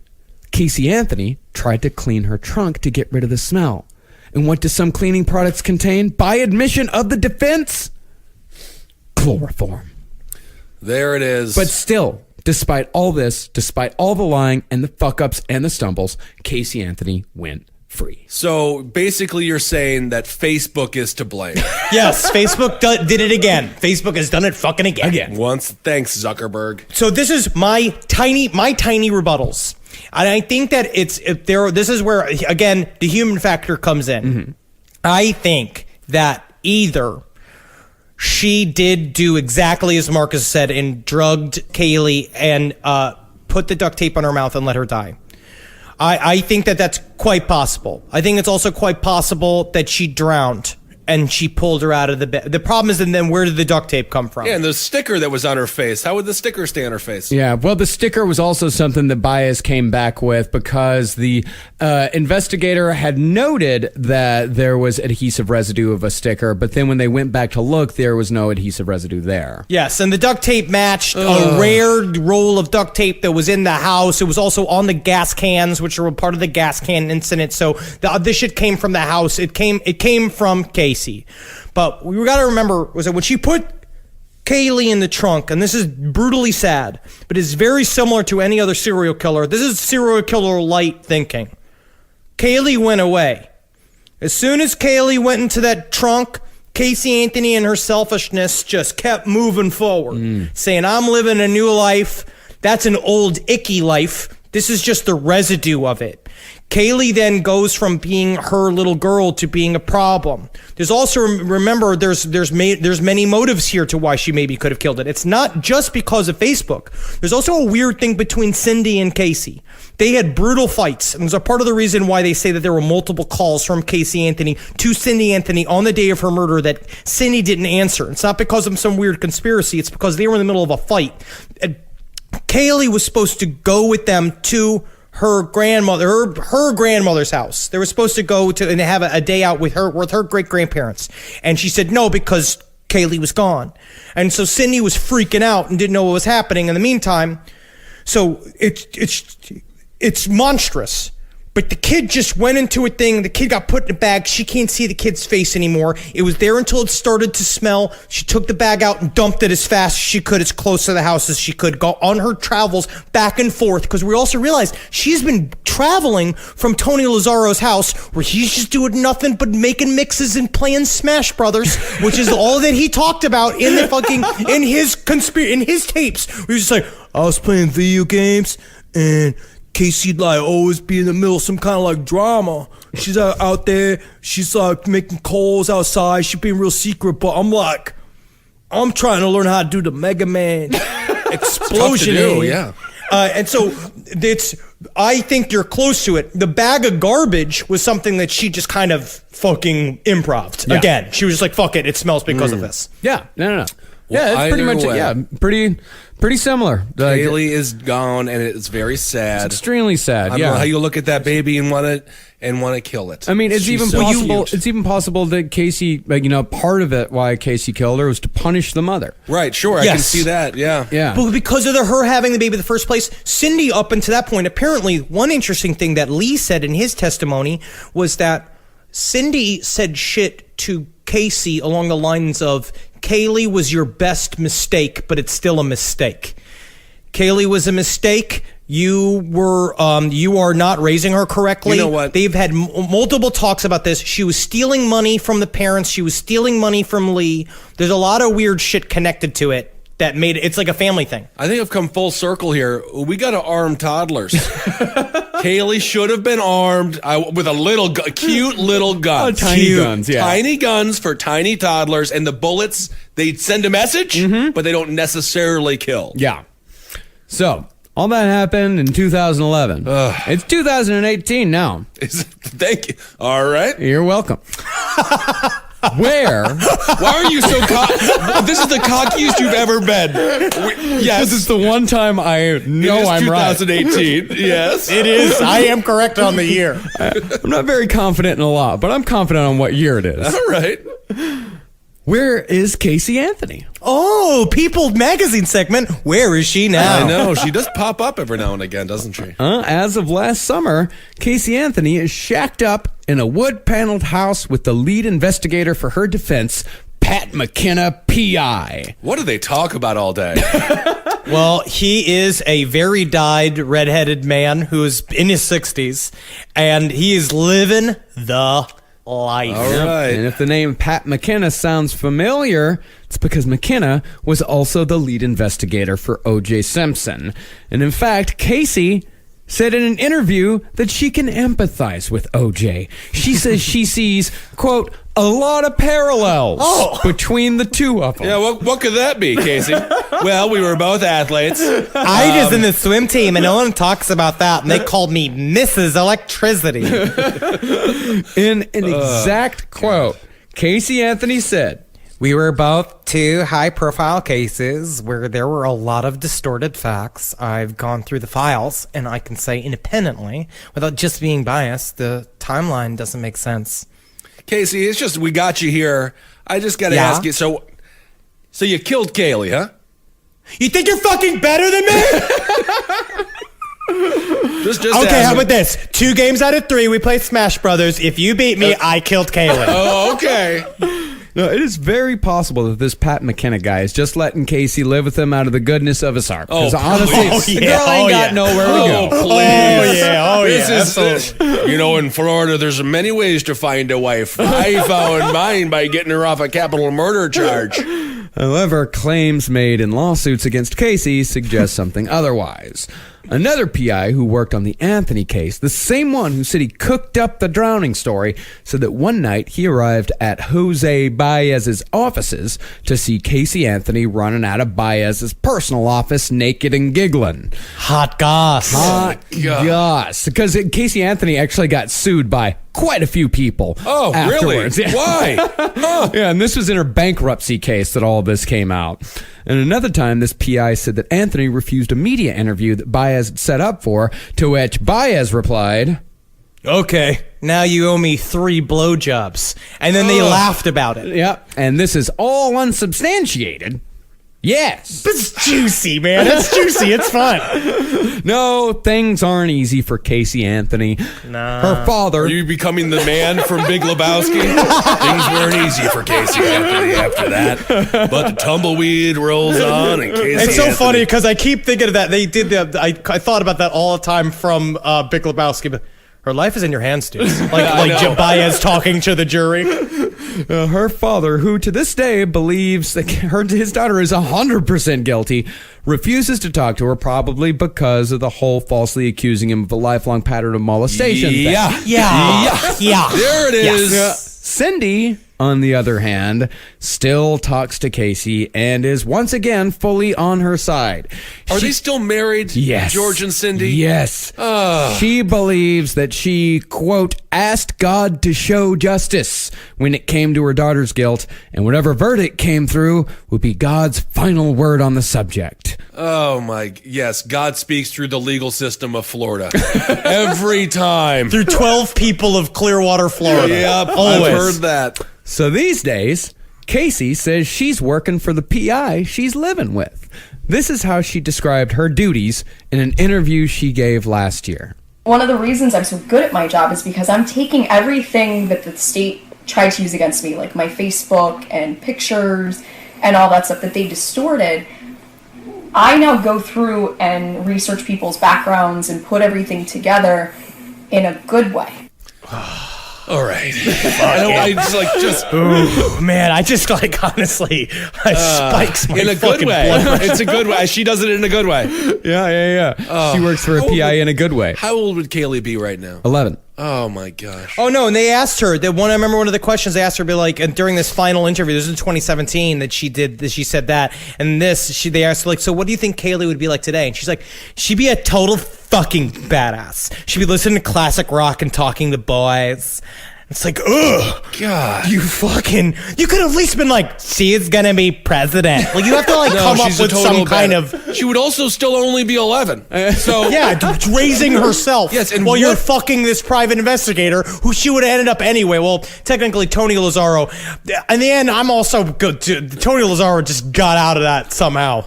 Speaker 5: Casey Anthony tried to clean her trunk to get rid of the smell. And what do some cleaning products contain? By admission of the defense, chloroform.
Speaker 4: There it is.
Speaker 5: But still, despite all this, despite all the lying and the fuck-ups and the stumbles, Casey Anthony went free.
Speaker 4: So basically you're saying that Facebook is to blame.
Speaker 3: Yes, Facebook did it again. Facebook has done it fucking again.
Speaker 4: Once. Thanks, Zuckerberg.
Speaker 3: So this is my tiny rebuttals. And I think that this is where, again, the human factor comes in. Mm-hmm. I think that either she did do exactly as Marcus said and drugged Kaylee and put the duct tape on her mouth and let her die. I think that that's quite possible. I think it's also quite possible that she drowned and she pulled her out of the bed. The problem is, and then where did the duct tape come from?
Speaker 4: Yeah, and the sticker that was on her face. How would the sticker stay on her face?
Speaker 5: Yeah, well, the sticker was also something that Baez came back with because the investigator had noted that there was adhesive residue of a sticker, but then when they went back to look, there was no adhesive residue there.
Speaker 3: Yes, and the duct tape matched a rare roll of duct tape that was in the house. It was also on the gas cans, which were part of the gas can incident. So this shit came from the house. It came from Casey. But we got to remember was that when she put Kaylee in the trunk, and this is brutally sad, but it's very similar to any other serial killer. This is serial killer light thinking. Kaylee went away. As soon as Kaylee went into that trunk, Casey Anthony and her selfishness just kept moving forward, saying, I'm living a new life. That's an old, icky life. This is just the residue of it. Kaylee then goes from being her little girl to being a problem. There's also, remember, there's many motives here to why she maybe could have killed it. It's not just because of Facebook. There's also a weird thing between Cindy and Casey. They had brutal fights, and there's a part of the reason why they say that there were multiple calls from Casey Anthony to Cindy Anthony on the day of her murder that Cindy didn't answer. It's not because of some weird conspiracy. It's because they were in the middle of a fight. Kaylee was supposed to go with them to her grandmother, her grandmother's house. They were supposed to go to and have a day out with her great grandparents. And she said no because Kaylee was gone. And so Cindy was freaking out and didn't know what was happening in the meantime. So it's monstrous. But the kid just went into a thing. The kid got put in a bag. She can't see the kid's face anymore. It was there until it started to smell. She took the bag out and dumped it as fast as she could, as close to the house as she could, go on her travels back and forth. Because we also realized she's been traveling from Tony Lazzaro's house where he's just doing nothing but making mixes and playing Smash Brothers, which is all that he talked about in the fucking, in his tapes. He was just like, I was playing video games and Casey'd like always be in the middle of some kind of like drama. She's out there, she's like making calls outside, she's being real secret, but I'm like, I'm trying to learn how to do the Mega Man explosion.
Speaker 4: Yeah.
Speaker 3: And so I think you're close to it. The bag of garbage was something that she just kind of fucking improv'd.
Speaker 5: Yeah.
Speaker 3: Again, she was just like, fuck it smells because of this.
Speaker 5: Yeah, no.
Speaker 4: Well,
Speaker 5: Yeah, it's pretty
Speaker 4: either
Speaker 5: much
Speaker 4: way.
Speaker 5: pretty similar. Like,
Speaker 4: Kaylee is gone, and it's very sad.
Speaker 5: extremely sad.
Speaker 4: I don't
Speaker 5: Yeah.
Speaker 4: know how you look at that baby and want to kill it.
Speaker 5: I mean, it's
Speaker 4: She's
Speaker 5: even
Speaker 4: so
Speaker 5: possible.
Speaker 4: cute.
Speaker 5: It's even possible that Casey, part of it why Casey killed her was to punish the mother.
Speaker 4: Right, sure, I can
Speaker 3: Yes.
Speaker 4: see that. Yeah.
Speaker 5: Yeah.
Speaker 3: But because of her having the baby in the first place, Cindy, up until that point, apparently one interesting thing that Lee said in his testimony was that Cindy said shit to Casey along the lines of, Kaylee was your best mistake, but it's still a mistake. Kaylee was a mistake. You are not raising her correctly.
Speaker 4: You know what?
Speaker 3: They've had multiple talks about this. She was stealing money from the parents. She was stealing money from Lee. There's a lot of weird shit connected to it that made it's like a family thing.
Speaker 4: I think I've come full circle here. We got to arm toddlers. Kaylee should have been armed with a cute little gun.
Speaker 5: Tiny guns, yeah.
Speaker 4: Tiny guns for tiny toddlers, and the bullets, they send a message, but they don't necessarily kill.
Speaker 5: Yeah. So all that happened in 2011. It's 2018 now.
Speaker 4: Thank you. All right.
Speaker 5: You're welcome. Where?
Speaker 4: Why are you so this is the cockiest you've ever been. Yes.
Speaker 5: This is the one time I know
Speaker 4: It is
Speaker 5: I'm right.
Speaker 4: 2018. Yes.
Speaker 3: It is. I am correct on the year.
Speaker 5: I'm not very confident in a lot, but I'm confident on what year it is.
Speaker 4: All right.
Speaker 5: Where is Casey Anthony?
Speaker 3: Oh, People magazine segment. Where is she now?
Speaker 4: I know. She does pop up every now and again, doesn't she?
Speaker 5: As of last summer, Casey Anthony is shacked up in a wood-paneled house with the lead investigator for her defense, Pat McKenna, P.I.
Speaker 4: What do they talk about all day?
Speaker 3: Well, he is a very dyed redheaded man who is in his 60s, and he is living the life.
Speaker 4: All right.
Speaker 5: And if the name Pat McKenna sounds familiar, it's because McKenna was also the lead investigator for O.J. Simpson. And in fact, Casey said in an interview that she can empathize with O.J. She says she sees, quote, a lot of parallels between the two of them.
Speaker 4: Yeah, what could that be, Casey? Well, we were both athletes.
Speaker 3: I was in the swim team, and no one talks about that. And they called me Mrs. Electricity.
Speaker 5: In an exact quote, Casey Anthony said,
Speaker 3: We were both two high-profile cases where there were a lot of distorted facts. I've gone through the files, and I can say independently, without just being biased, the timeline doesn't make sense.
Speaker 4: Casey, it's just we got you here. I just got to
Speaker 3: Yeah?
Speaker 4: ask you. So you killed Kaylee, huh?
Speaker 3: You think you're fucking better than me?
Speaker 4: Just
Speaker 3: Okay,
Speaker 4: asking.
Speaker 3: how about this? 2 games out of 3, we play Smash Brothers. If you beat me, I killed Kaylee.
Speaker 4: Oh, okay.
Speaker 5: no, it is very possible that this Pat McKenna guy is just letting Casey live with him out of the goodness of his heart. Because
Speaker 4: Oh,
Speaker 5: honestly,
Speaker 3: please.
Speaker 5: the girl
Speaker 3: Oh,
Speaker 5: ain't got
Speaker 3: yeah.
Speaker 5: nowhere to
Speaker 4: Oh,
Speaker 5: go.
Speaker 4: please.
Speaker 3: This
Speaker 4: This is, you know, in Florida, there's many ways to find a wife. I found mine by getting her off a capital murder charge.
Speaker 5: However, claims made in lawsuits against Casey suggest something otherwise. Another PI who worked on the Anthony case, the same one who said he cooked up the drowning story, said that one night he arrived at Jose Baez's offices to see Casey Anthony running out of Baez's personal office naked and giggling.
Speaker 3: Hot goss.
Speaker 5: Gosh, because Casey Anthony actually got sued by quite a few people.
Speaker 4: Oh,
Speaker 5: afterwards.
Speaker 4: really?
Speaker 5: Yeah.
Speaker 4: Why? Huh.
Speaker 5: Yeah, and this was in her bankruptcy case that all this came out. And another time, this PI said that Anthony refused a media interview that Baez had set up for, to which Baez replied,
Speaker 3: Okay, now you owe me 3 blowjobs. And then they laughed about it.
Speaker 5: yep, and this is all unsubstantiated. Yes.
Speaker 3: It's juicy, man. It's juicy. It's fun.
Speaker 5: No, things aren't easy for Casey Anthony.
Speaker 3: Nah.
Speaker 5: Her father...
Speaker 4: Are you becoming the man from Big Lebowski? Things weren't easy for Casey Anthony after that. But the tumbleweed rolls on and Casey
Speaker 3: It's so
Speaker 4: Anthony.
Speaker 3: funny because I keep thinking of that. They did the. I thought about that all the time from Big Lebowski. But her life is in your hands, dude. Like Baez talking to the jury.
Speaker 5: Her father, who to this day believes that his daughter is 100% guilty, refuses to talk to her, probably because of the whole falsely accusing him of a lifelong pattern of molestation thing.
Speaker 4: Yeah.
Speaker 3: Yeah.
Speaker 4: There it is.
Speaker 5: Yeah. Cindy, on the other hand, still talks to Casey and is once again fully on her side.
Speaker 4: Are they still married?
Speaker 5: Yes.
Speaker 4: George and Cindy?
Speaker 5: Yes. She believes that she, quote, asked God to show justice when it came to her daughter's guilt, and whatever verdict came through would be God's final word on the subject.
Speaker 4: Oh, my. Yes, God speaks through the legal system of Florida. Every time.
Speaker 3: Through 12 people of Clearwater, Florida.
Speaker 4: Yep,
Speaker 3: Always.
Speaker 4: I've heard that.
Speaker 5: So these days, Casey says she's working for the PI she's living with. This is how she described her duties in an interview she gave last year.
Speaker 7: One of the reasons I'm so good at my job is because I'm taking everything that the state tried to use against me, like my Facebook and pictures and all that stuff that they distorted. I now go through and research people's backgrounds and put everything together in a good way.
Speaker 4: All right. I just
Speaker 3: Ooh, man, I just honestly, spikes my
Speaker 4: in a good
Speaker 3: fucking
Speaker 4: way.
Speaker 3: blood pressure.
Speaker 4: It's a good way. She does it in a good way.
Speaker 5: Yeah. She works for a PI in a good way.
Speaker 4: How old would Kaylee be right now?
Speaker 5: 11.
Speaker 4: Oh my gosh.
Speaker 3: Oh no, and they asked her that one. I remember one of the questions they asked her, be like, and during this final interview, this was in 2017 that she did. She said that, and they asked her, like, so what do you think Kaylee would be like today? And she's like, she'd be a total fucking badass. She'd be listening to classic rock and talking to boys. It's like, ugh,
Speaker 4: God.
Speaker 3: you could have at least been like, she's gonna be president. Like, you have to
Speaker 4: No,
Speaker 3: come up
Speaker 4: she's a
Speaker 3: with
Speaker 4: total
Speaker 3: some kind
Speaker 4: bad-
Speaker 3: of.
Speaker 4: She would also still only be 11. So
Speaker 3: Yeah, raising herself.
Speaker 4: Yes, and
Speaker 3: while you're
Speaker 4: what-
Speaker 3: fucking this private investigator who she would have ended up anyway. Well, technically, Tony Lazzaro. In the end, I'm also good. Tony Lazzaro just got out of that somehow.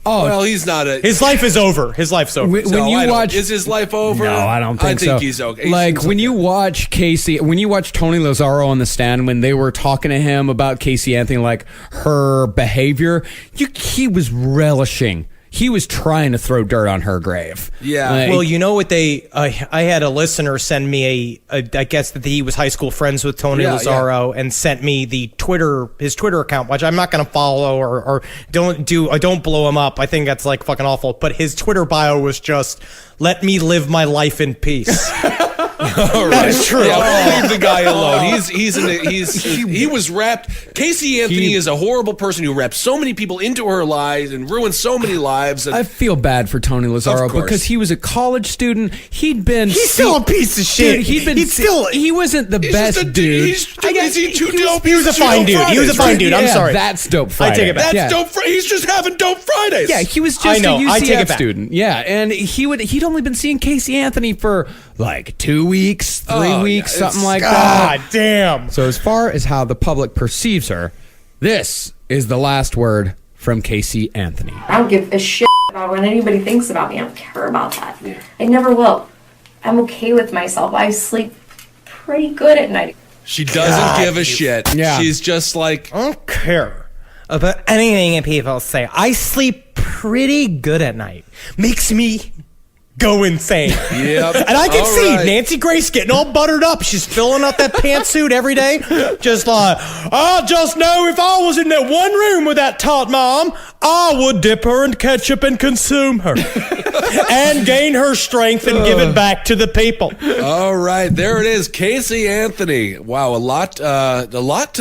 Speaker 4: well, he's not a.
Speaker 3: His life is over. His life's over.
Speaker 5: When
Speaker 4: So,
Speaker 5: you
Speaker 4: I don't-
Speaker 5: watch,
Speaker 4: is his life over?
Speaker 5: no, I don't think so.
Speaker 4: I think he's okay.
Speaker 5: Like when you watch Casey, when you watch Tony Lazzaro on the stand, when they were talking to him about Casey Anthony, like her behavior, he was relishing. He was trying to throw dirt on her grave.
Speaker 4: Yeah.
Speaker 5: Like,
Speaker 3: Well, you know what I had a listener send me I guess that he was high school friends with Tony
Speaker 4: Yeah,
Speaker 3: Lazzaro and sent me his Twitter account, which I'm not going to follow or don't blow him up. I think that's like fucking awful. But his Twitter bio was just, let me live my life in peace. That is true.
Speaker 4: Yeah, leave the guy alone. He was wrapped. Casey Anthony is a horrible person who wrapped so many people into her lies and ruined so many lives. And
Speaker 5: I feel bad for Tony Lazzaro
Speaker 4: Of course.
Speaker 5: because he was a college student.
Speaker 3: He's still a piece of shit.
Speaker 5: Dude, he wasn't the best
Speaker 4: just a-
Speaker 5: dude.
Speaker 4: is he too dope?
Speaker 3: He was a fine dude. He was a fine dude. I'm
Speaker 5: Yeah,
Speaker 3: sorry.
Speaker 5: That's Dope Friday.
Speaker 3: take it back.
Speaker 4: That's
Speaker 5: Yeah.
Speaker 4: dope. He's just having dope Fridays.
Speaker 5: Yeah, he was
Speaker 3: I
Speaker 5: just
Speaker 3: know.
Speaker 5: a
Speaker 3: I take it
Speaker 5: UCF
Speaker 3: back.
Speaker 5: student. Yeah, and he'd only been seeing Casey Anthony for like 2 weeks, 3
Speaker 4: Oh,
Speaker 5: weeks,
Speaker 4: yeah,
Speaker 5: something
Speaker 4: it's-
Speaker 5: like
Speaker 3: God
Speaker 5: that.
Speaker 3: damn.
Speaker 5: So as far as how the public perceives her, this is the last word from Casey Anthony.
Speaker 8: I don't give a shit about what anybody thinks about me. I don't care about that. I never will. I'm okay with myself. I sleep pretty good at night.
Speaker 4: She doesn't give a shit.
Speaker 5: Yeah.
Speaker 4: She's just like,
Speaker 3: I don't care about anything people say. I sleep pretty good at night. Makes me go insane.
Speaker 4: yep.
Speaker 3: And I can
Speaker 4: All
Speaker 3: see
Speaker 4: right.
Speaker 3: Nancy Grace getting all buttered up. She's filling up that pantsuit every day. Just like, I just know if I was in that one room with that tot mom, I would dip her in ketchup and consume her. And gain her strength and give it back to the people.
Speaker 4: All right, there it is, Casey Anthony. Wow, a lot to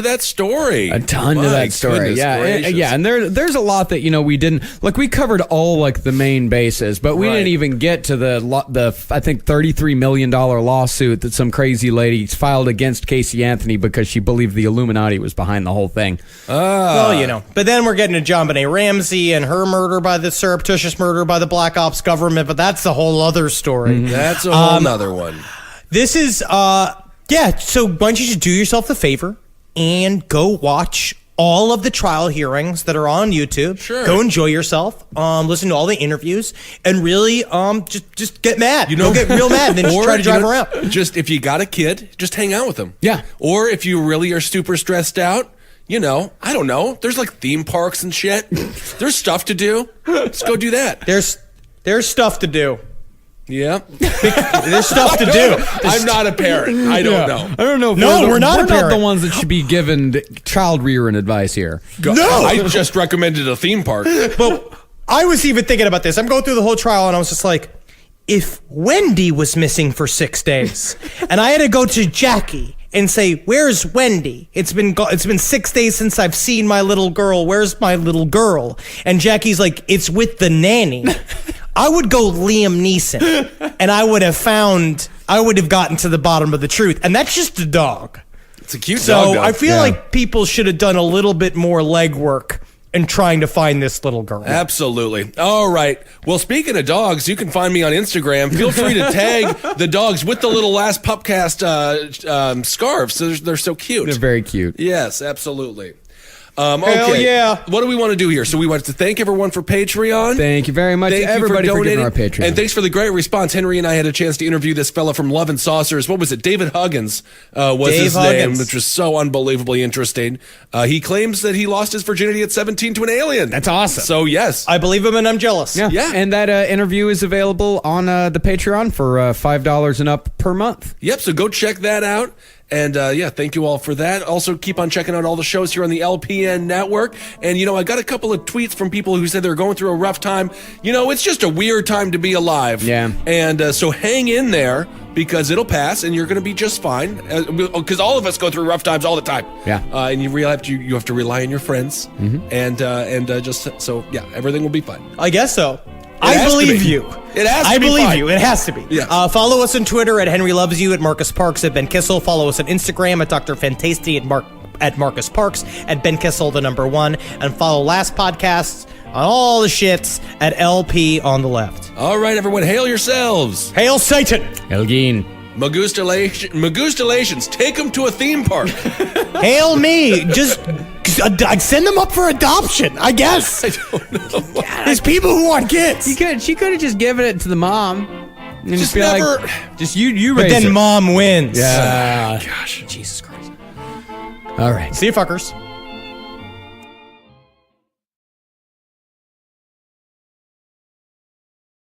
Speaker 4: that story.
Speaker 5: A ton to
Speaker 4: My
Speaker 5: that story.
Speaker 4: goodness
Speaker 5: Yeah,
Speaker 4: gracious.
Speaker 5: and there's a lot that we didn't we covered all like the main bases, but we
Speaker 4: Right.
Speaker 5: didn't even get to the I think $33 million lawsuit that some crazy lady filed against Casey Anthony because she believed the Illuminati was behind the whole thing.
Speaker 3: Well, but then we're getting to JonBenet Ramsey and her murder by the surreptitious murder by the Black Ops government, but that's a whole other story.
Speaker 4: That's a whole nother one.
Speaker 3: This is, so why don't you just do yourself a favor and go watch all of the trial hearings that are on YouTube.
Speaker 4: Sure.
Speaker 3: Go enjoy yourself. Listen to all the interviews and really, just get mad. Go get real mad and then just
Speaker 4: Or,
Speaker 3: try to drive
Speaker 4: you know,
Speaker 3: around.
Speaker 4: Just if you got a kid, just hang out with them.
Speaker 5: Yeah.
Speaker 4: Or if you really are super stressed out, I don't know. There's like theme parks and shit. There's stuff to do. Let's go do that.
Speaker 3: There's stuff to do.
Speaker 4: Yeah.
Speaker 3: There's stuff to do.
Speaker 4: I'm not a parent. I don't know.
Speaker 5: I don't know. If
Speaker 3: No, we're not a
Speaker 5: the
Speaker 3: parent.
Speaker 5: ones that should be given child rearing advice here.
Speaker 3: No!
Speaker 4: I just recommended a theme park.
Speaker 3: But I was even thinking about this. I'm going through the whole trial and I was just like, if Wendy was missing for 6 days and I had to go to Jackie and say, where's Wendy? It's been 6 days since I've seen my little girl. Where's my little girl? And Jackie's like, it's with the nanny. I would go Liam Neeson and I would have gotten to the bottom of the truth. And that's just a dog.
Speaker 4: It's a cute
Speaker 3: So
Speaker 4: dog, though.
Speaker 3: I feel like people should have done a little bit more legwork in trying to find this little girl.
Speaker 4: Absolutely. All right. Well, speaking of dogs, you can find me on Instagram. Feel free to tag the dogs with the little Last Pupcast scarves. So they're so cute.
Speaker 5: They're very cute.
Speaker 4: Yes, absolutely.
Speaker 3: Hell
Speaker 4: Okay.
Speaker 3: yeah.
Speaker 4: What do we want to do here? So we want to thank everyone for Patreon.
Speaker 5: Thank you very much,
Speaker 4: Thank
Speaker 5: everybody,
Speaker 4: you for
Speaker 5: for
Speaker 4: donating.
Speaker 5: getting our Patreon.
Speaker 4: And thanks for the great response. Henry and I had a chance to interview this fella from Love and Saucers. What was it? David Huggins was
Speaker 3: Dave
Speaker 4: his
Speaker 3: Huggins.
Speaker 4: name, which was so unbelievably interesting. He claims that he lost his virginity at 17 to an alien.
Speaker 5: That's awesome.
Speaker 4: So, yes.
Speaker 3: I believe him and I'm jealous.
Speaker 4: Yeah.
Speaker 5: And that interview is available on the Patreon for $5 and up per month.
Speaker 4: Yep, so go check that out. And thank you all for that. Also, keep on checking out all the shows here on the LPN network. And, I got a couple of tweets from people who said they're going through a rough time. It's just a weird time to be alive.
Speaker 5: Yeah.
Speaker 4: And so hang in there because it'll pass and you're going to be just fine. Because all of us go through rough times all the time.
Speaker 5: Yeah.
Speaker 4: And you have to rely on your friends. Mm-hmm. And everything will be fine.
Speaker 3: I guess so. I
Speaker 4: has to
Speaker 3: believe
Speaker 4: be.
Speaker 3: you.
Speaker 4: It has to
Speaker 3: I
Speaker 4: be
Speaker 3: believe
Speaker 4: fine.
Speaker 3: you. It has to be.
Speaker 4: Yes.
Speaker 3: Follow us on Twitter at Henry Loves You, at Marcus Parks, at Ben Kissel. Follow us on Instagram at Dr. Fantasty, at Marcus Parks, at Ben Kissel, the number 1. And follow Last Podcasts on all the shits at LP on the left.
Speaker 4: All right, everyone, hail yourselves.
Speaker 3: Hail Satan!
Speaker 5: Elgin.
Speaker 4: Magustalations. Take them to a theme park.
Speaker 3: Hail me! Just send them up for adoption, I guess.
Speaker 4: I don't know.
Speaker 3: There's people who want kids.
Speaker 5: She could have just given it to the mom. And
Speaker 4: Just
Speaker 5: be
Speaker 4: never-
Speaker 5: like, just you
Speaker 3: But
Speaker 5: raise
Speaker 3: then
Speaker 5: her.
Speaker 3: mom wins.
Speaker 5: Yeah.
Speaker 4: Gosh.
Speaker 3: Jesus Christ.
Speaker 5: All right.
Speaker 3: See you, fuckers.